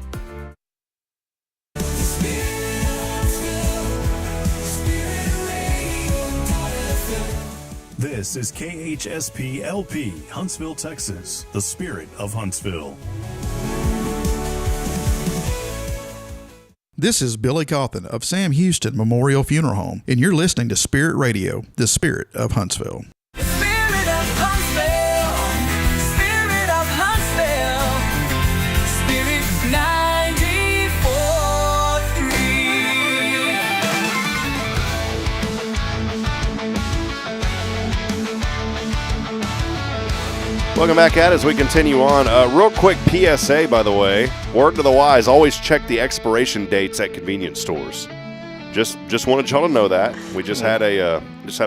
This is KHSP LP, Huntsville, Texas, the spirit of Huntsville. This is Billy Cawthon of Sam Houston Memorial Funeral Home, and you're listening to Spirit Radio, the spirit of Huntsville. Spirit of Huntsville, Spirit of Huntsville, Spirit 94.3. Welcome back at as we continue on. Real quick PSA, by the way. Word to the wise, always check the expiration dates at convenience stores. Just wanted y'all to know that. We just had a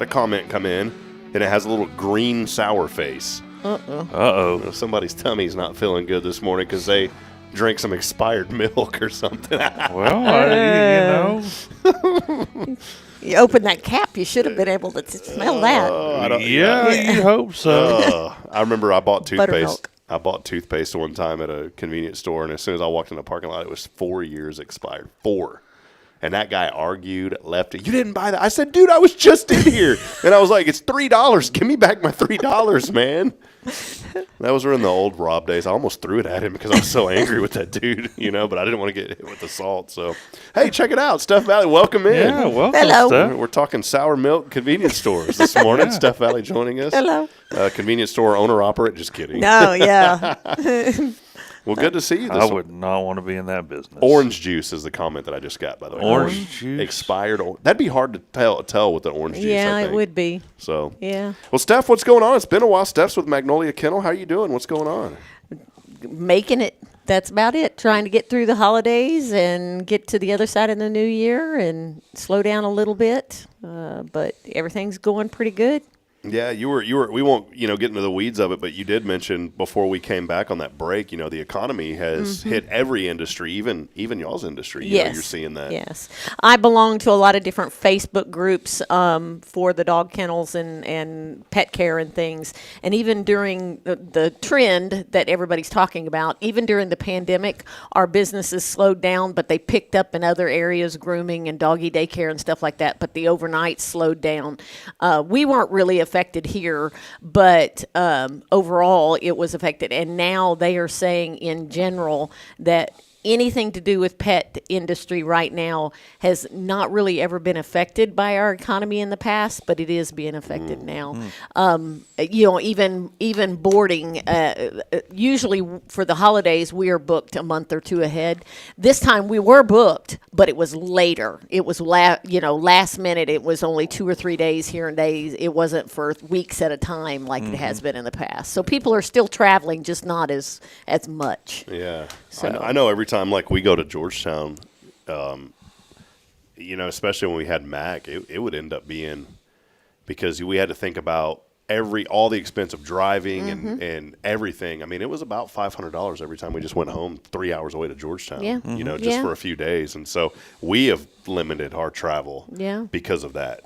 comment come in, and it has a little green sour face. Uh-oh. Somebody's tummy's not feeling good this morning because they drank some expired milk or something. Well, you know. You opened that cap, you should have been able to smell that. You hope so. I remember I bought toothpaste. Buttermilk. I bought toothpaste one time at a convenience store, and as soon as I walked in the parking lot, it was 4 years expired. 4. And that guy argued, left it. You didn't buy that. I said, dude, I was just in here. And I was like, it's $3. Give me back my $3, man. That was in the old Rob days. I almost threw it at him because I was so angry with that dude, but I didn't want to get hit with the salt. So, hey, check it out. Steph Valley, welcome in. Yeah, welcome, Hello. Steph. We're talking sour milk convenience stores this morning. Steph Valley joining us. Hello. Convenience store owner operator. Just kidding. No, yeah. Well, good to see you. I would not want to be in that business. Orange juice is the comment that I just got, by the way. Orange juice? Expired. That'd be hard to tell with the orange juice. Yeah, I it think. would be. So, Yeah. Well, Steph, what's going on? It's been a while. Steph's with Magnolia Kennel. How are you doing? What's going on? Making it. That's about it. Trying to get through the holidays and get to the other side of the new year and slow down a little bit. But everything's going pretty good. Yeah, you were. We won't, get into the weeds of it, but you did mention before we came back on that break. The economy has hit every industry, even y'all's industry. Yes. You're seeing that. Yes. I belong to a lot of different Facebook groups for the dog kennels and pet care and things. And even during the trend that everybody's talking about, even during the pandemic, our businesses slowed down, but they picked up in other areas, grooming and doggy daycare and stuff like that. But the overnight slowed down. We weren't really affected here, but overall it was affected. And now they are saying in general that anything to do with pet industry right now has not really ever been affected by our economy in the past, but it is being affected now. Even boarding, usually for the holidays, we are booked a month or two ahead. This time we were booked, but it was later. It was last minute. It was only 2 or 3 days here and days. It wasn't for weeks at a time like it has been in the past. So people are still traveling, just not as much. Yeah. So- I know every time like we go to Georgetown, especially when we had Mac, it would end up being because we had to think about all the expense of driving and everything. I mean, it was about $500 every time we just went home 3 hours away to Georgetown, just for a few days. And so we have limited our travel because of that,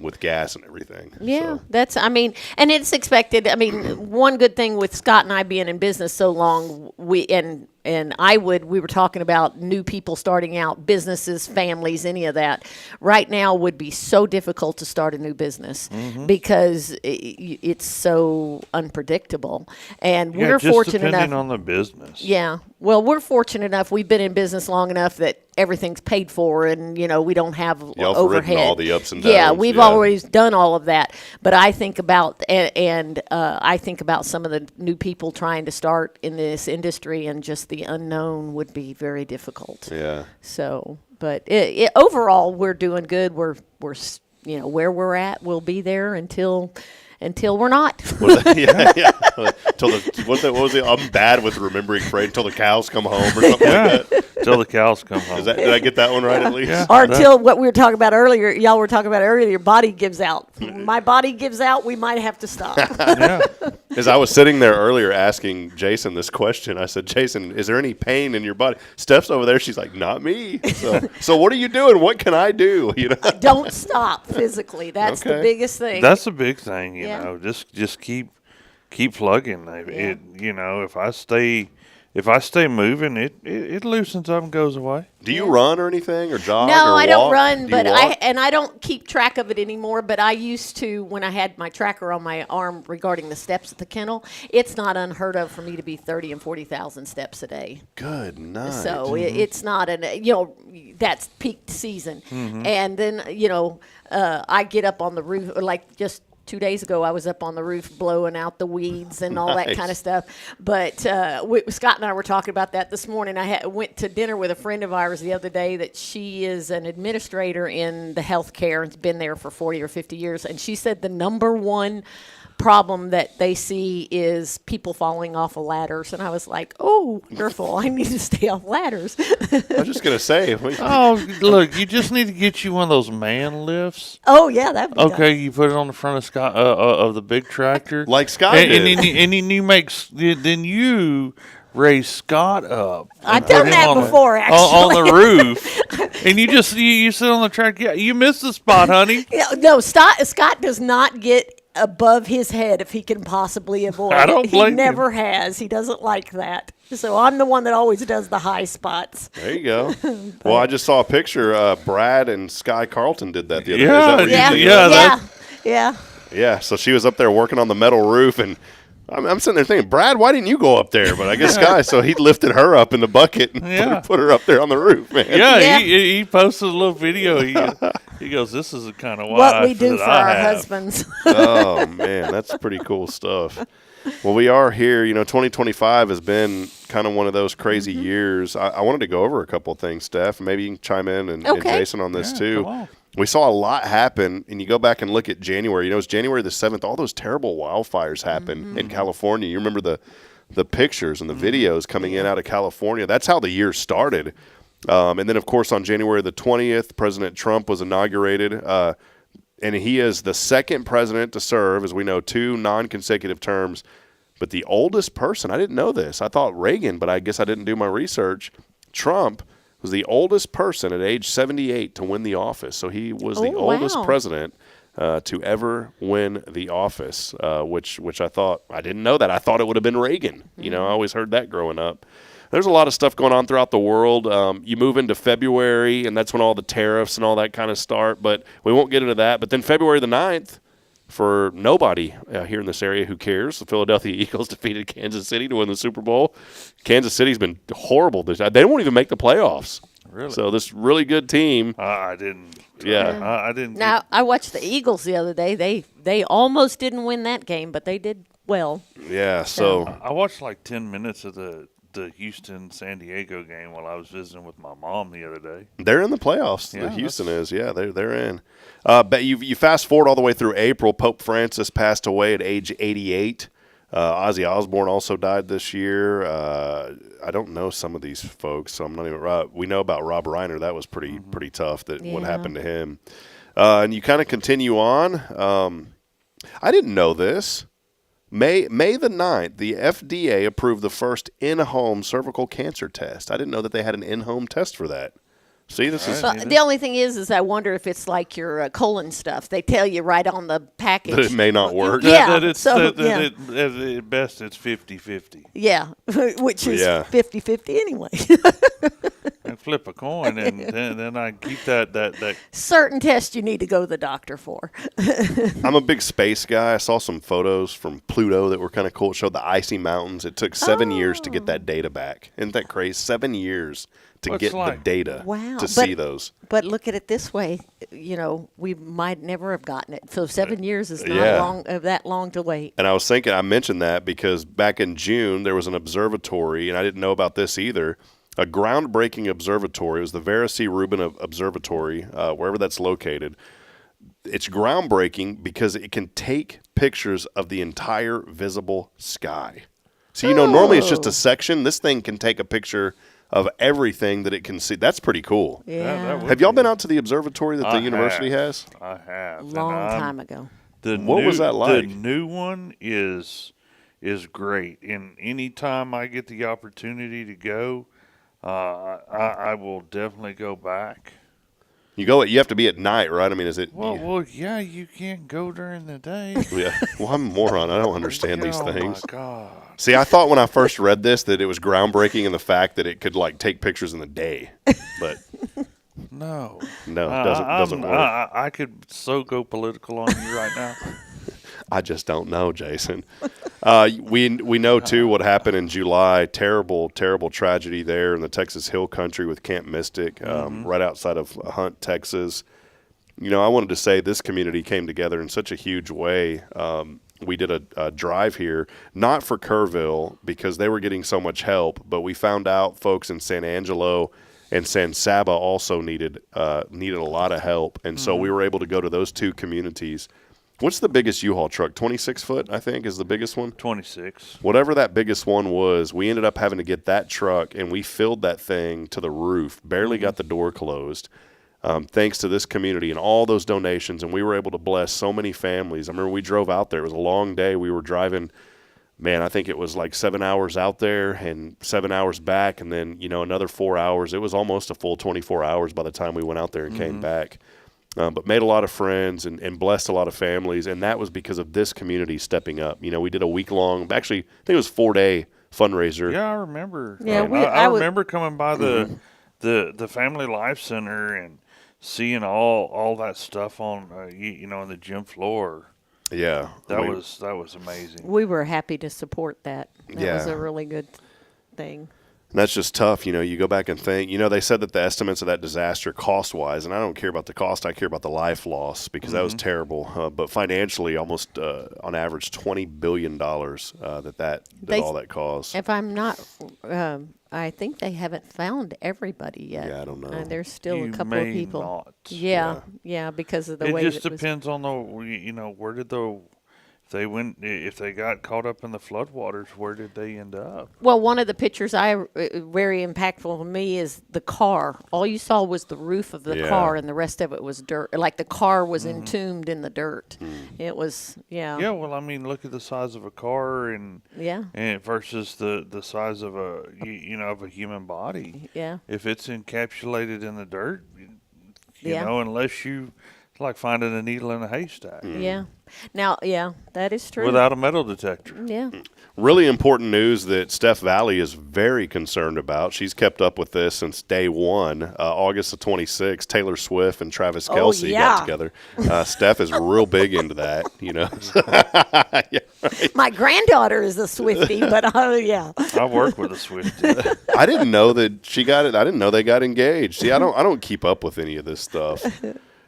with gas and everything. Yeah, So. and it's expected. I mean, one good thing with Scott and I being in business so long, we were talking about new people starting out, businesses, families, any of that. Right now would be so difficult to start a new business because it's so unpredictable. And we're just fortunate depending enough on the business. Yeah. Well, we're fortunate enough. We've been in business long enough that everything's paid for, and we don't have Y'all have overhead. ridden all the ups and downs. Yeah, we've always done all of that. But I think about I think about some of the new people trying to start in this industry, and just the unknown would be very difficult. Yeah. So, but overall, we're doing good. We're where we're at, we'll be there until we're not. Yeah. What was it? I'm bad with remembering phrase until the cows come home or something like that. Until the cows come home. Did I get that one right at least? Yeah. Or until what we were talking about earlier, y'all were talking about earlier, your body gives out. My body gives out, we might have to stop. Yeah. As I was sitting there earlier asking Jason this question, I said, Jason, is there any pain in your body? Steph's over there. She's like, not me. So what are you doing? What can I do? Don't stop physically. That's the Okay. biggest thing. That's the big thing, you Yeah. know. Just keep plugging. If I stay moving, it loosens up and goes away. Do you run or anything or jog? No, or I don't walk? run, Do you but walk? I don't keep track of it anymore. But I used to when I had my tracker on my arm regarding the steps at the kennel. It's not unheard of for me to be 30 and 40,000 steps a day. Good night. So it's not that's peak season. And then I get up on the roof like just 2 days ago, I was up on the roof blowing out the weeds and all that Nice. kind of stuff. But Scott and I were talking about that this morning. I went to dinner with a friend of ours the other day that she is an administrator in the healthcare and's been there for 40 or 50 years. And she said the number one problem that they see is people falling off of ladders. And I was like, oh, wonderful. I need to stay off ladders. I was just going to say. Oh, look, you just need to get you one of those man lifts. Oh, yeah, that'd be Okay, nice. you put it on the front of Scott of the big tractor, Like Scott and, did. and then you raise Scott up. I've and put done him that on the- before, on the roof, and you sit on the track. Yeah, you missed the spot, honey. Yeah, no, Scott does not get above his head if he can possibly avoid I don't it. blame He him. never has. He doesn't like that. So I'm the one that always does the high spots. There you go. Well, I just saw a picture. Brad and Sky Carlton did that the other day. Is Yeah, that what you Yeah, did? yeah, yeah. Yeah, so she was up there working on the metal roof, and I'm sitting there thinking, Brad, why didn't you go up there? But I guess Sky, so he lifted her up in the bucket and Yeah. put her up there on the roof, man. Yeah, Yeah. He posted a little video. He goes, "This is the kind of wife What we do that for I our have." husbands. Oh, man, that's pretty cool stuff. Well, we are here. 2025 has been kind of one of those crazy years. I wanted to go over a couple of things, Steph. Maybe you can chime in and Okay. Jason on this, Yeah, too. come on. We saw a lot happen, and you go back and look at January. It's January the 7th. All those terrible wildfires happened in California. You remember the pictures and the videos coming in out of California. That's how the year started. And then, of course, on January the 20th, President Trump was inaugurated. And he is the second president to serve, as we know, 2 non-consecutive terms. But the oldest person, I didn't know this. I thought Reagan, but I guess I didn't do my research. Trump was the oldest person at age 78 to win the office. So he was the oldest wow. president to ever win the office, which I thought, I didn't know that. I thought it would have been Reagan. I always heard that growing up. There's a lot of stuff going on throughout the world. You move into February, and that's when all the tariffs and all that kind of start. But we won't get into that. But then February the 9th, for nobody here in this area who cares. The Philadelphia Eagles defeated Kansas City to win the Super Bowl. Kansas City's been horrible this year. They won't even make the playoffs. Really? So this really good team. I didn't. Yeah. I didn't. Now, I watched the Eagles the other day. They almost didn't win that game, but they did well. Yeah, so I watched like 10 minutes of the Houston-San Diego game while I was visiting with my mom the other day. they're in the playoffs. Yeah, Houston is. Yeah, they're in. But you fast forward all the way through April. Pope Francis passed away at age 88. Ozzy Osbourne also died this year. I don't know some of these folks, so I'm not even. We know about Rob Reiner. That was pretty tough. What Yeah. happened to him. And you kind of continue on. I didn't know this. May the 9th, the FDA approved the first in-home cervical cancer test. I didn't know that they had an in-home test for that. See, this is But the only thing is I wonder if it's like your colon stuff. They tell you right on the package. that it may not work. Yeah. That it's, so, that yeah. at best it's 50-50. Yeah, which is Yeah. 50-50 anyway. I flip a coin and then I keep that. Certain tests you need to go to the doctor for. I'm a big space guy. I saw some photos from Pluto that were kind of cool. It showed the icy mountains. It took 7 years to get that data back. Isn't that crazy? 7 years to What's get the like- data Wow. to see those. But look at it this way, we might never have gotten it. So 7 years is not Yeah. that long to wait. And I was thinking, I mentioned that because back in June, there was an observatory, and I didn't know about this either, a groundbreaking observatory. It was the Vera C. Rubin Observatory, wherever that's located. It's groundbreaking because it can take pictures of the entire visible sky. So, normally it's just a section. This thing can take a picture of everything that it can see. That's pretty cool. Yeah, would Have y'all be- been out to the observatory that the I university have. has? I have. And long I'm- time ago. What was that like? The new one is great. And anytime I get the opportunity to go, I will definitely go back. You have to be at night, right? I mean, is it? Well, yeah, you can't go during the day. Yeah. Well, I'm a moron. I don't understand these things. Oh my God. See, I thought when I first read this that it was groundbreaking in the fact that it could take pictures in the day, but No. no, it doesn't work. I could so go political on you right now. I just don't know, Jason. We know too what happened in July. Terrible tragedy there in the Texas Hill Country with Camp Mystic, right outside of Hunt, Texas. I wanted to say this community came together in such a huge way. We did a drive here, not for Kerrville because they were getting so much help, but we found out folks in San Angelo and San Saba also needed a lot of help, and so we were able to go to those two communities. What's the biggest U-Haul truck? 26 foot, I think, is the biggest one. 26. Whatever that biggest one was, we ended up having to get that truck, and we filled that thing to the roof. Barely got the door closed. Thanks to this community and all those donations, and we were able to bless so many families. I remember we drove out there. It was a long day. We were driving, I think it was like 7 hours out there and 7 hours back, and then, another 4 hours. It was almost a full 24 hours by the time we went out there and came back. But made a lot of friends and blessed a lot of families, and that was because of this community stepping up. We did a week-long, actually, I think it was 4-day fundraiser. Yeah, I remember. Yeah, I remember coming by the Family Life Center and seeing all that stuff on on the gym floor. Yeah. That was amazing. We were happy to support that. That was Yeah. a really good thing. And that's just tough. You go back and think, they said that the estimates of that disaster cost-wise, and I don't care about the cost, I care about the life loss because that was terrible. But financially, almost on average, $20 billion that all that caused. If I'm not, I think they haven't found everybody yet. Yeah, I don't know. There's still You a couple of may people. not. Yeah, because of the It way just it was. depends on where did if they got caught up in the floodwaters, where did they end up? Well, one of the pictures very impactful to me is the car. All you saw was the roof of the Yeah. car, and the rest of it was dirt. Like the car was entombed in the dirt. It was, Yeah, well, I mean, look at the size of a car and versus the size of a of a human body. Yeah. If it's encapsulated in the dirt, you Yeah. know, unless you It's like finding a needle in a haystack Yeah. Now, yeah, that is true. without a metal detector. Yeah. Really important news that Steph Valley is very concerned about. She's kept up with this since day one. August the 26th, Taylor Swift and Travis Kelce got together. Steph is real big into that, you know. Yeah. My granddaughter is a Swiftie, but yeah. I work with a Swiftie. I didn't know that she got it. I didn't know they got engaged. See, I don't keep up with any of this stuff.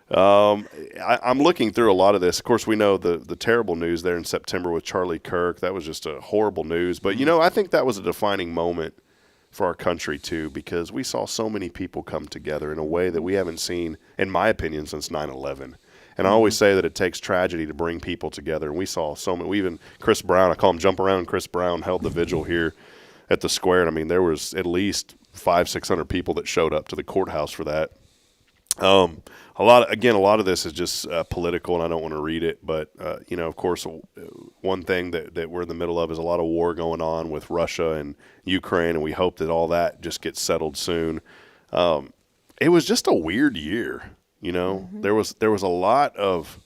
I'm looking through a lot of this. Of course, we know the terrible news there in September with Charlie Kirk. That was just a horrible news. But, you know, I think that was a defining moment for our country, too, because we saw so many people come together in a way that we haven't seen, in my opinion, since 9/11. And I always say that it takes tragedy to bring people together. And we saw so many. We even Chris Brown, I call him Jump Around Chris Brown, held the vigil here at the square. And, I mean, there was at least 500-600 people that showed up to the courthouse for that. A lot of this is just political, and I don't want to read it. But you know, of course, one thing that we're in the middle of is a lot of war going on with Russia and Ukraine, and we hope that all that just gets settled soon. It was just a weird year, you know. There was a lot of,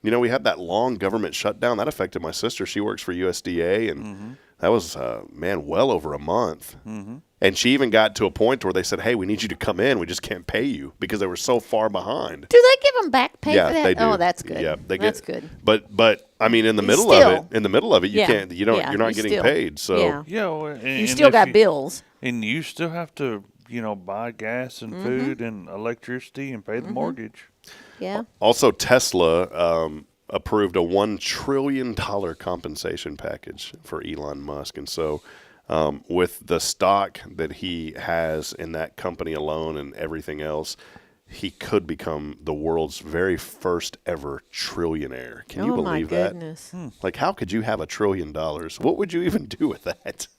you know, we had that long government shutdown that affected my sister. She works for USDA, and that was well over a month. And she even got to a point where they said, "Hey, we need you to come in. We just can't pay you because they were so far behind." Do they give them back pay Yeah, for that? they do. Oh, that's good. Yeah, that's good. But I mean, in the middle Still. of it, you Yeah. can't. You're not getting still. paid. So Yeah. Yeah, well, and You still if got bills. And you still have to, you know, buy gas and food and electricity and pay the mortgage. Yeah. also Tesla approved a $1 trillion compensation package for Elon Musk, and so. With the stock that he has in that company alone and everything else, he could become the world's very first ever trillionaire. Can you believe my goodness. that? Like, how could you have $1 trillion? What would you even do with that?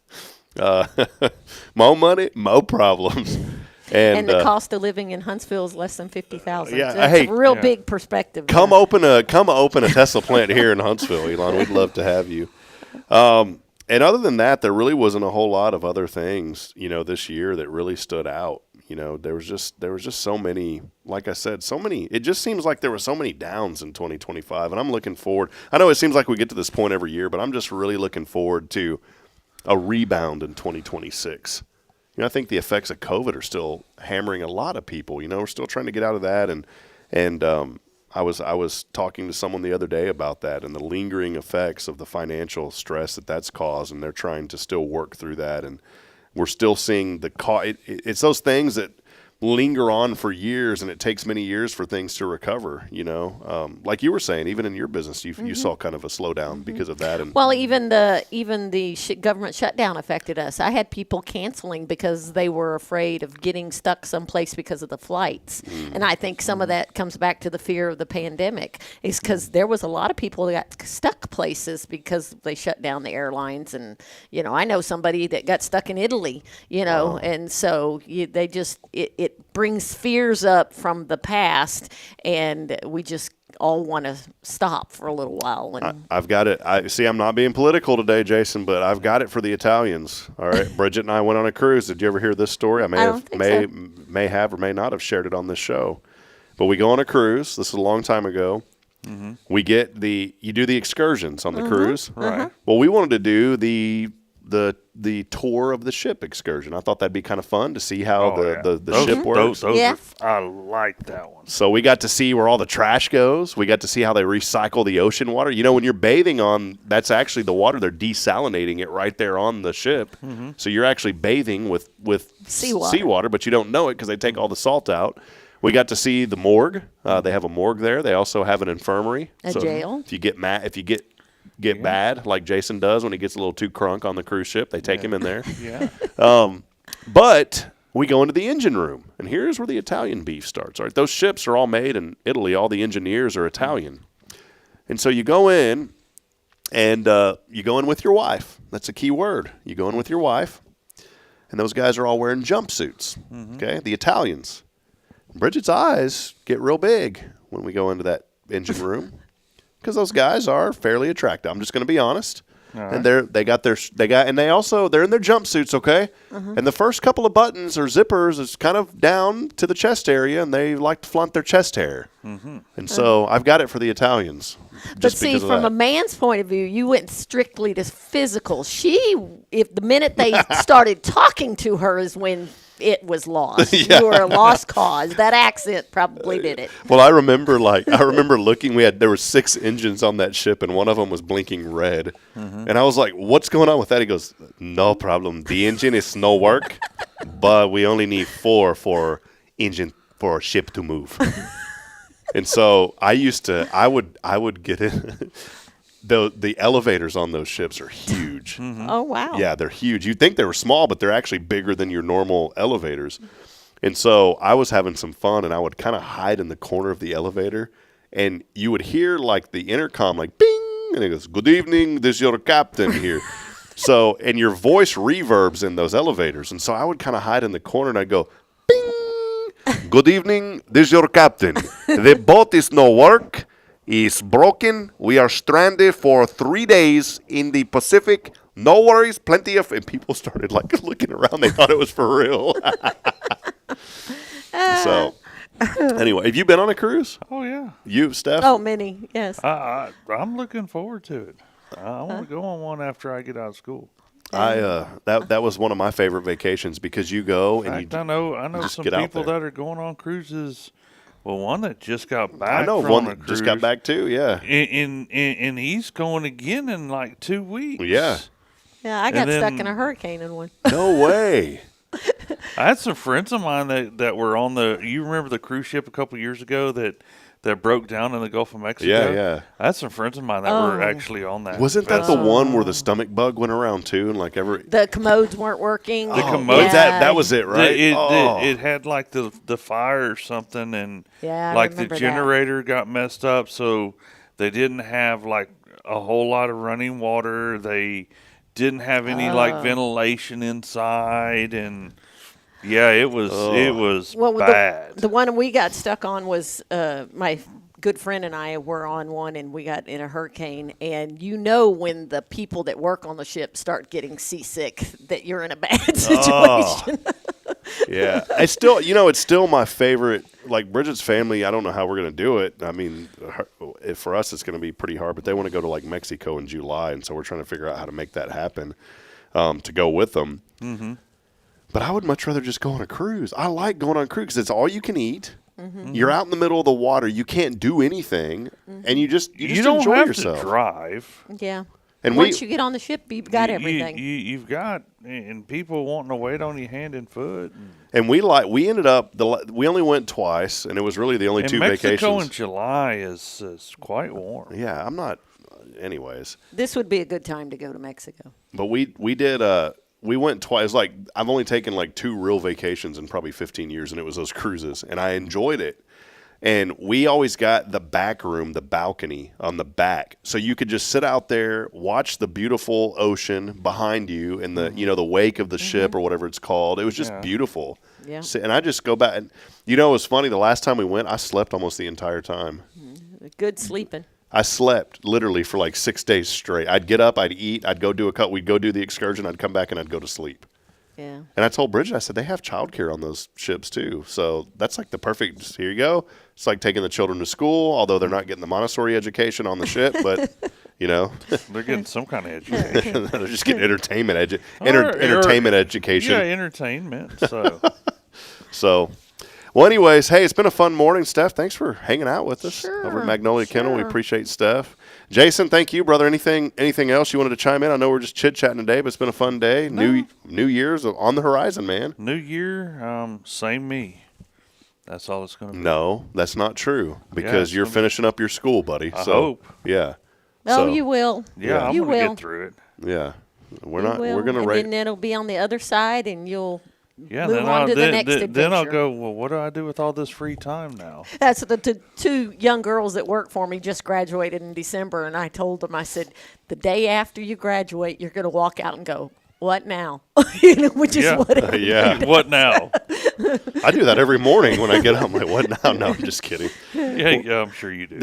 More money, more problems. And the cost of living in Huntsville is less than $50,000. Yeah, That's hey, a real big perspective. Come there. open a Tesla plant here in Huntsville, Elon. We'd love to have you. And other than that, there really wasn't a whole lot of other things, you know, this year that really stood out. You know, there was just so many, like I said, so many. It just seems like there were so many downs in 2025, and I'm looking forward. I know it seems like we get to this point every year, but I'm just really looking forward to a rebound in 2026. You know, I think the effects of COVID are still hammering a lot of people. You know, we're still trying to get out of that, and I was talking to someone the other day about that and the lingering effects of the financial stress that's caused, and they're trying to still work through that. And we're still seeing it's those things that linger on for years, and it takes many years for things to recover, you know. Like you were saying, even in your business, you saw kind of a slowdown because of that. And Well, even the government shutdown affected us. I had people canceling because they were afraid of getting stuck someplace because of the flights. And I think some of that comes back to the fear of the pandemic, is because there was a lot of people that got stuck places because they shut down the airlines. And, you know, I know somebody that got stuck in Italy, you know, and so it brings fears up from the past, and we just all want to stop for a little while. And I've got it. I'm not being political today, Jason, but I've got it for the Italians. All right, Bridget and I went on a cruise. Did you ever hear this story? I may have or may not have shared it on this show. But we go on a cruise. This is a long time ago. We get you do the excursions on the cruise, Right. Well, we wanted to do the tour of the ship excursion. I thought that'd be kind of fun to see how the ship works. I like that one. So we got to see where all the trash goes. We got to see how they recycle the ocean water. You know, when you're bathing that's actually the water. They're desalinating it right there on the ship. So you're actually bathing with seawater, but you don't know it because they take all the salt out. We got to see the morgue. They have a morgue there. They also have an infirmary. A jail. If you get bad, like Jason does when he gets a little too crunk on the cruise ship, they take him in there. But we go into the engine room, and here's where the Italian beef starts. All right, those ships are all made in Italy. All the engineers are Italian. And so you go in, and you go in with your wife. That's a key word. You go in with your wife, and those guys are all wearing jumpsuits, okay, the Italians. Bridget's eyes get real big when we go into that engine room because those guys are fairly attractive. I'm just going to be honest. and they're in their jumpsuits, okay? And the first couple of buttons or zippers is kind of down to the chest area, and they like to flaunt their chest hair. And so I've got it for the Italians. But see, from a man's point of view, you went strictly to physical. If the minute they started talking to her is when it was lost. You were a lost cause. That accent probably did it. Well, I remember looking. There were 6 engines on that ship, and one of them was blinking red. And I was like, "What's going on with that?" He goes, "No problem. The engine is no work, but we only need 4 for engine for a ship to move." And so I would get in. The elevators on those ships are huge. Oh, wow. Yeah, they're huge. You'd think they were small, but they're actually bigger than your normal elevators. And so I was having some fun, and I would kind of hide in the corner of the elevator, and you would hear like the intercom, like bing, and it goes, "Good evening, this is your captain here." So, and your voice reverbs in those elevators. And so I would kind of hide in the corner, and I'd go, "Bing, good evening, this is your captain. The boat is no work. Is broken. We are stranded for 3 days in the Pacific. No worries, plenty of..." And people started like looking around. They thought it was for real. So, anyway, have you been on a cruise? Oh, yeah. You, Steph? Oh, many, yes. I'm looking forward to it. I want to go on one after I get out of school. That was one of my favorite vacations because you go and I know some people that are going on cruises. Well, one that just got back. I know from one a that cruise, just got back too. Yeah, and he's going again in like 2 weeks. Yeah. Yeah, I got stuck in a hurricane in one. No way. I had some friends of mine that were on the. You remember the cruise ship a couple years ago that broke down in the Gulf of Mexico? Yeah. I had some friends of mine that were actually on that. Wasn't that the one where the stomach bug went around too, and like the commodes weren't working? The commodes. That was it, right? It had like the fire or something, and like the generator got messed up, so they didn't have like a whole lot of running water. They didn't have any like ventilation inside, and it was bad. The one we got stuck on was my good friend and I were on one, and we got in a hurricane. And when the people that work on the ship start getting seasick, that you're in a bad situation. Yeah, it's still my favorite. Like Bridget's family, I don't know how we're going to do it. I mean, for us, it's going to be pretty hard. But they want to go to like Mexico in July, and so we're trying to figure out how to make that happen to go with them. Mm-hmm. But I would much rather just go on a cruise. I like going on a cruise because it's all you can eat. Mm-hmm. You're out in the middle of the water. You can't do anything, and you just don't enjoy have yourself. To drive. Yeah. And once you get on the ship, you've got everything. You've got and people wanting to wait on you hand and foot. And we ended up we only went twice, and it was really the only two Mexico vacations. Mexico in July is quite warm. Yeah, I'm not. Anyways, this would be a good time to go to Mexico. But we did. We went twice. Like I've only taken like 2 real vacations in probably 15 years, and it was those cruises, and I enjoyed it. And we always got the back room, the balcony on the back, so you could just sit out there, watch the beautiful ocean behind you, and the the wake of the ship or whatever it's called. It was just beautiful. Yeah. So, and I just go back, and it was funny. The last time we went, I slept almost the entire time. Good sleeping. I slept literally for like 6 days straight. I'd get up, I'd eat, I'd go do we'd go do the excursion, I'd come back and I'd go to sleep. Yeah. And I told Bridget, I said, they have childcare on those ships too. So that's like the perfect, here you go. It's like taking the children to school, although they're not getting the Montessori education on the ship, but they're getting some kind of education. They're just getting entertainment education. Yeah, entertainment. So, well, anyways, hey, it's been a fun morning, Steph. Thanks for hanging out with us over at Magnolia Kennel. We appreciate Steph. Jason, thank you, brother. Anything else you wanted to chime in? I know we're just chit-chatting today, but it's been a fun day. No. New Year's on the horizon, man. New Year, same me. That's all it's going to be. No, that's not true because you're finishing up your school, buddy. I hope. Yeah. Oh, you will. Yeah, I'm going to get through it. Yeah. We're going to rate. And then it'll be on the other side, and you'll move on to the next adventure. Then I'll go, well, what do I do with all this free time now? That's the 2 young girls that work for me just graduated in December, and I told them, I said, the day after you graduate, you're going to walk out and go, what now? Which is what it yeah. What now? I do that every morning when I get up. I'm like, what now? No, I'm just kidding. Yeah, I'm sure you do.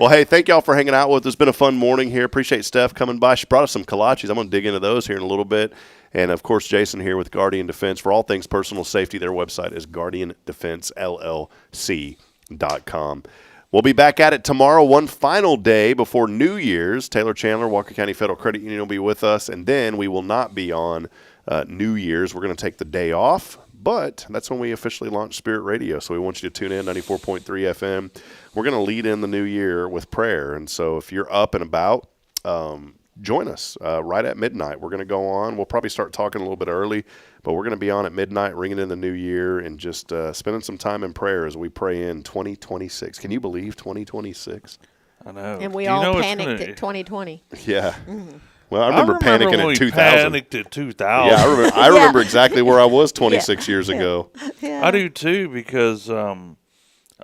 Well, hey, thank y'all for hanging out with us. It's been a fun morning here. Appreciate Steph coming by. She brought us some kolaches. I'm going to dig into those here in a little bit. And, of course, Jason here with Guardian Defense. For all things personal safety, their website is guardiandefensellc.com. We'll be back at it tomorrow, one final day before New Year's. Taylor Chandler, Walker County Federal Credit Union, will be with us. And then we will not be on New Year's. We're going to take the day off. But that's when we officially launch Spirit Radio. So we want you to tune in, 94.3 FM. We're going to lead in the new year with prayer. And so if you're up and about, join us right at midnight. We're going to go on. We'll probably start talking a little bit early, but we're going to be on at midnight, ringing in the new year, and just spending some time in prayer as we pray in 2026. Can you believe 2026? I know. And we Do you all know panicked at 2020. Yeah. Well, I remember panicking when in we 2000. Panicked at 2000. Yeah, I remember exactly where I was 26 years ago. Yeah. I do too, because I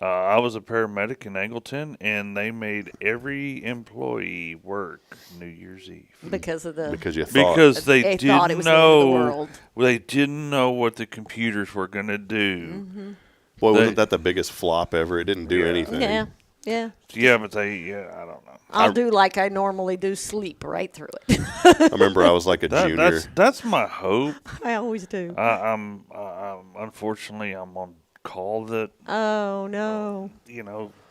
was a paramedic in Angleton, and they made every employee work New Year's Eve Because of the Because you thought. because they They didn't thought it was the end of the know. world. They didn't know what the computers were going to do. Boy, wasn't that the biggest flop ever? It didn't do anything. yeah. Yeah, but I don't know. I'll do like I normally do, sleep right through it. I remember I was like a junior. That's my hope. I always do. I'm unfortunately I'm on call that Oh no.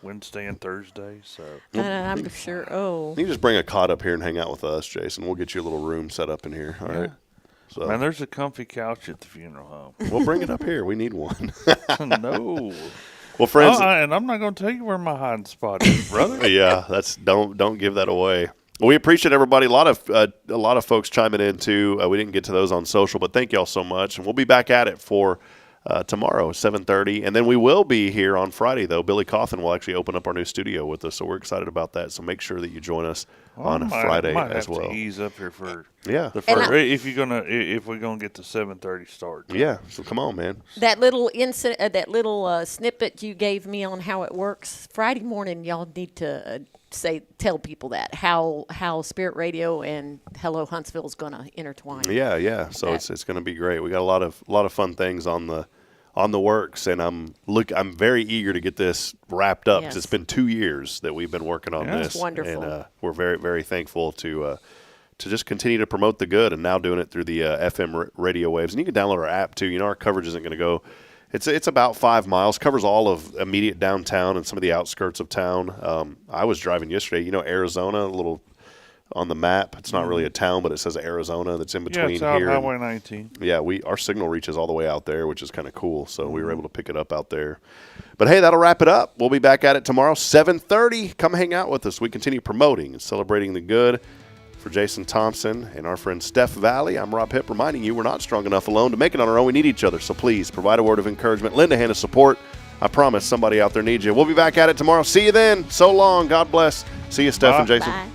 Wednesday and Thursday. So I'm sure. Oh. You can just bring a cot up here and hang out with us, Jason. We'll get you a little room set up in here. All right. So man, there's a comfy couch at the funeral home. we'll bring it up here. We need one. No. Well, friends. And I'm not going to tell you where my hiding spot is, brother. Yeah, don't give that away. Well, we appreciate everybody. A lot of folks chiming in too. We didn't get to those on social, but thank y'all so much. And we'll be back at it for tomorrow, 7:30, and then we will be here on Friday. Though Billy Coffin will actually open up our new studio with us, so we're excited about that. So make sure that you join us on Friday might as have well. To ease up here for Yeah, the first, if we're gonna get the 7:30 start. Yeah. So come on, man. That little snippet you gave me on how it works Friday morning. Y'all need to tell people that how Spirit Radio and Hello Huntsville is going to intertwine. Yeah. So it's going to be great. We got a lot of fun things on the works, and I'm very eager to get this wrapped up because it's been 2 years that we've been working on this. That's wonderful. And we're very, very thankful to just continue to promote the good, and now doing it through the FM radio waves. And you can download our app too. Our coverage isn't going to go. It's about 5 miles, covers all of immediate downtown and some of the outskirts of town. I was driving yesterday. Arizona, a little on the map. It's not really a town, but it says Arizona. That's in between it's out here. Highway 19. Yeah, our signal reaches all the way out there, which is kind of cool. So we were able to pick it up out there. But hey, that'll wrap it up. We'll be back at it tomorrow, 7:30. Come hang out with us. We continue promoting and celebrating the good. For Jason Thompson and our friend Steph Valley, I'm Rob Hipp, reminding you we're not strong enough alone to make it on our own. We need each other. So please provide a word of encouragement. Lend a hand of support. I promise somebody out there needs you. We'll be back at it tomorrow. See you then. So long. God bless. See you, Steph and Jason. Bye.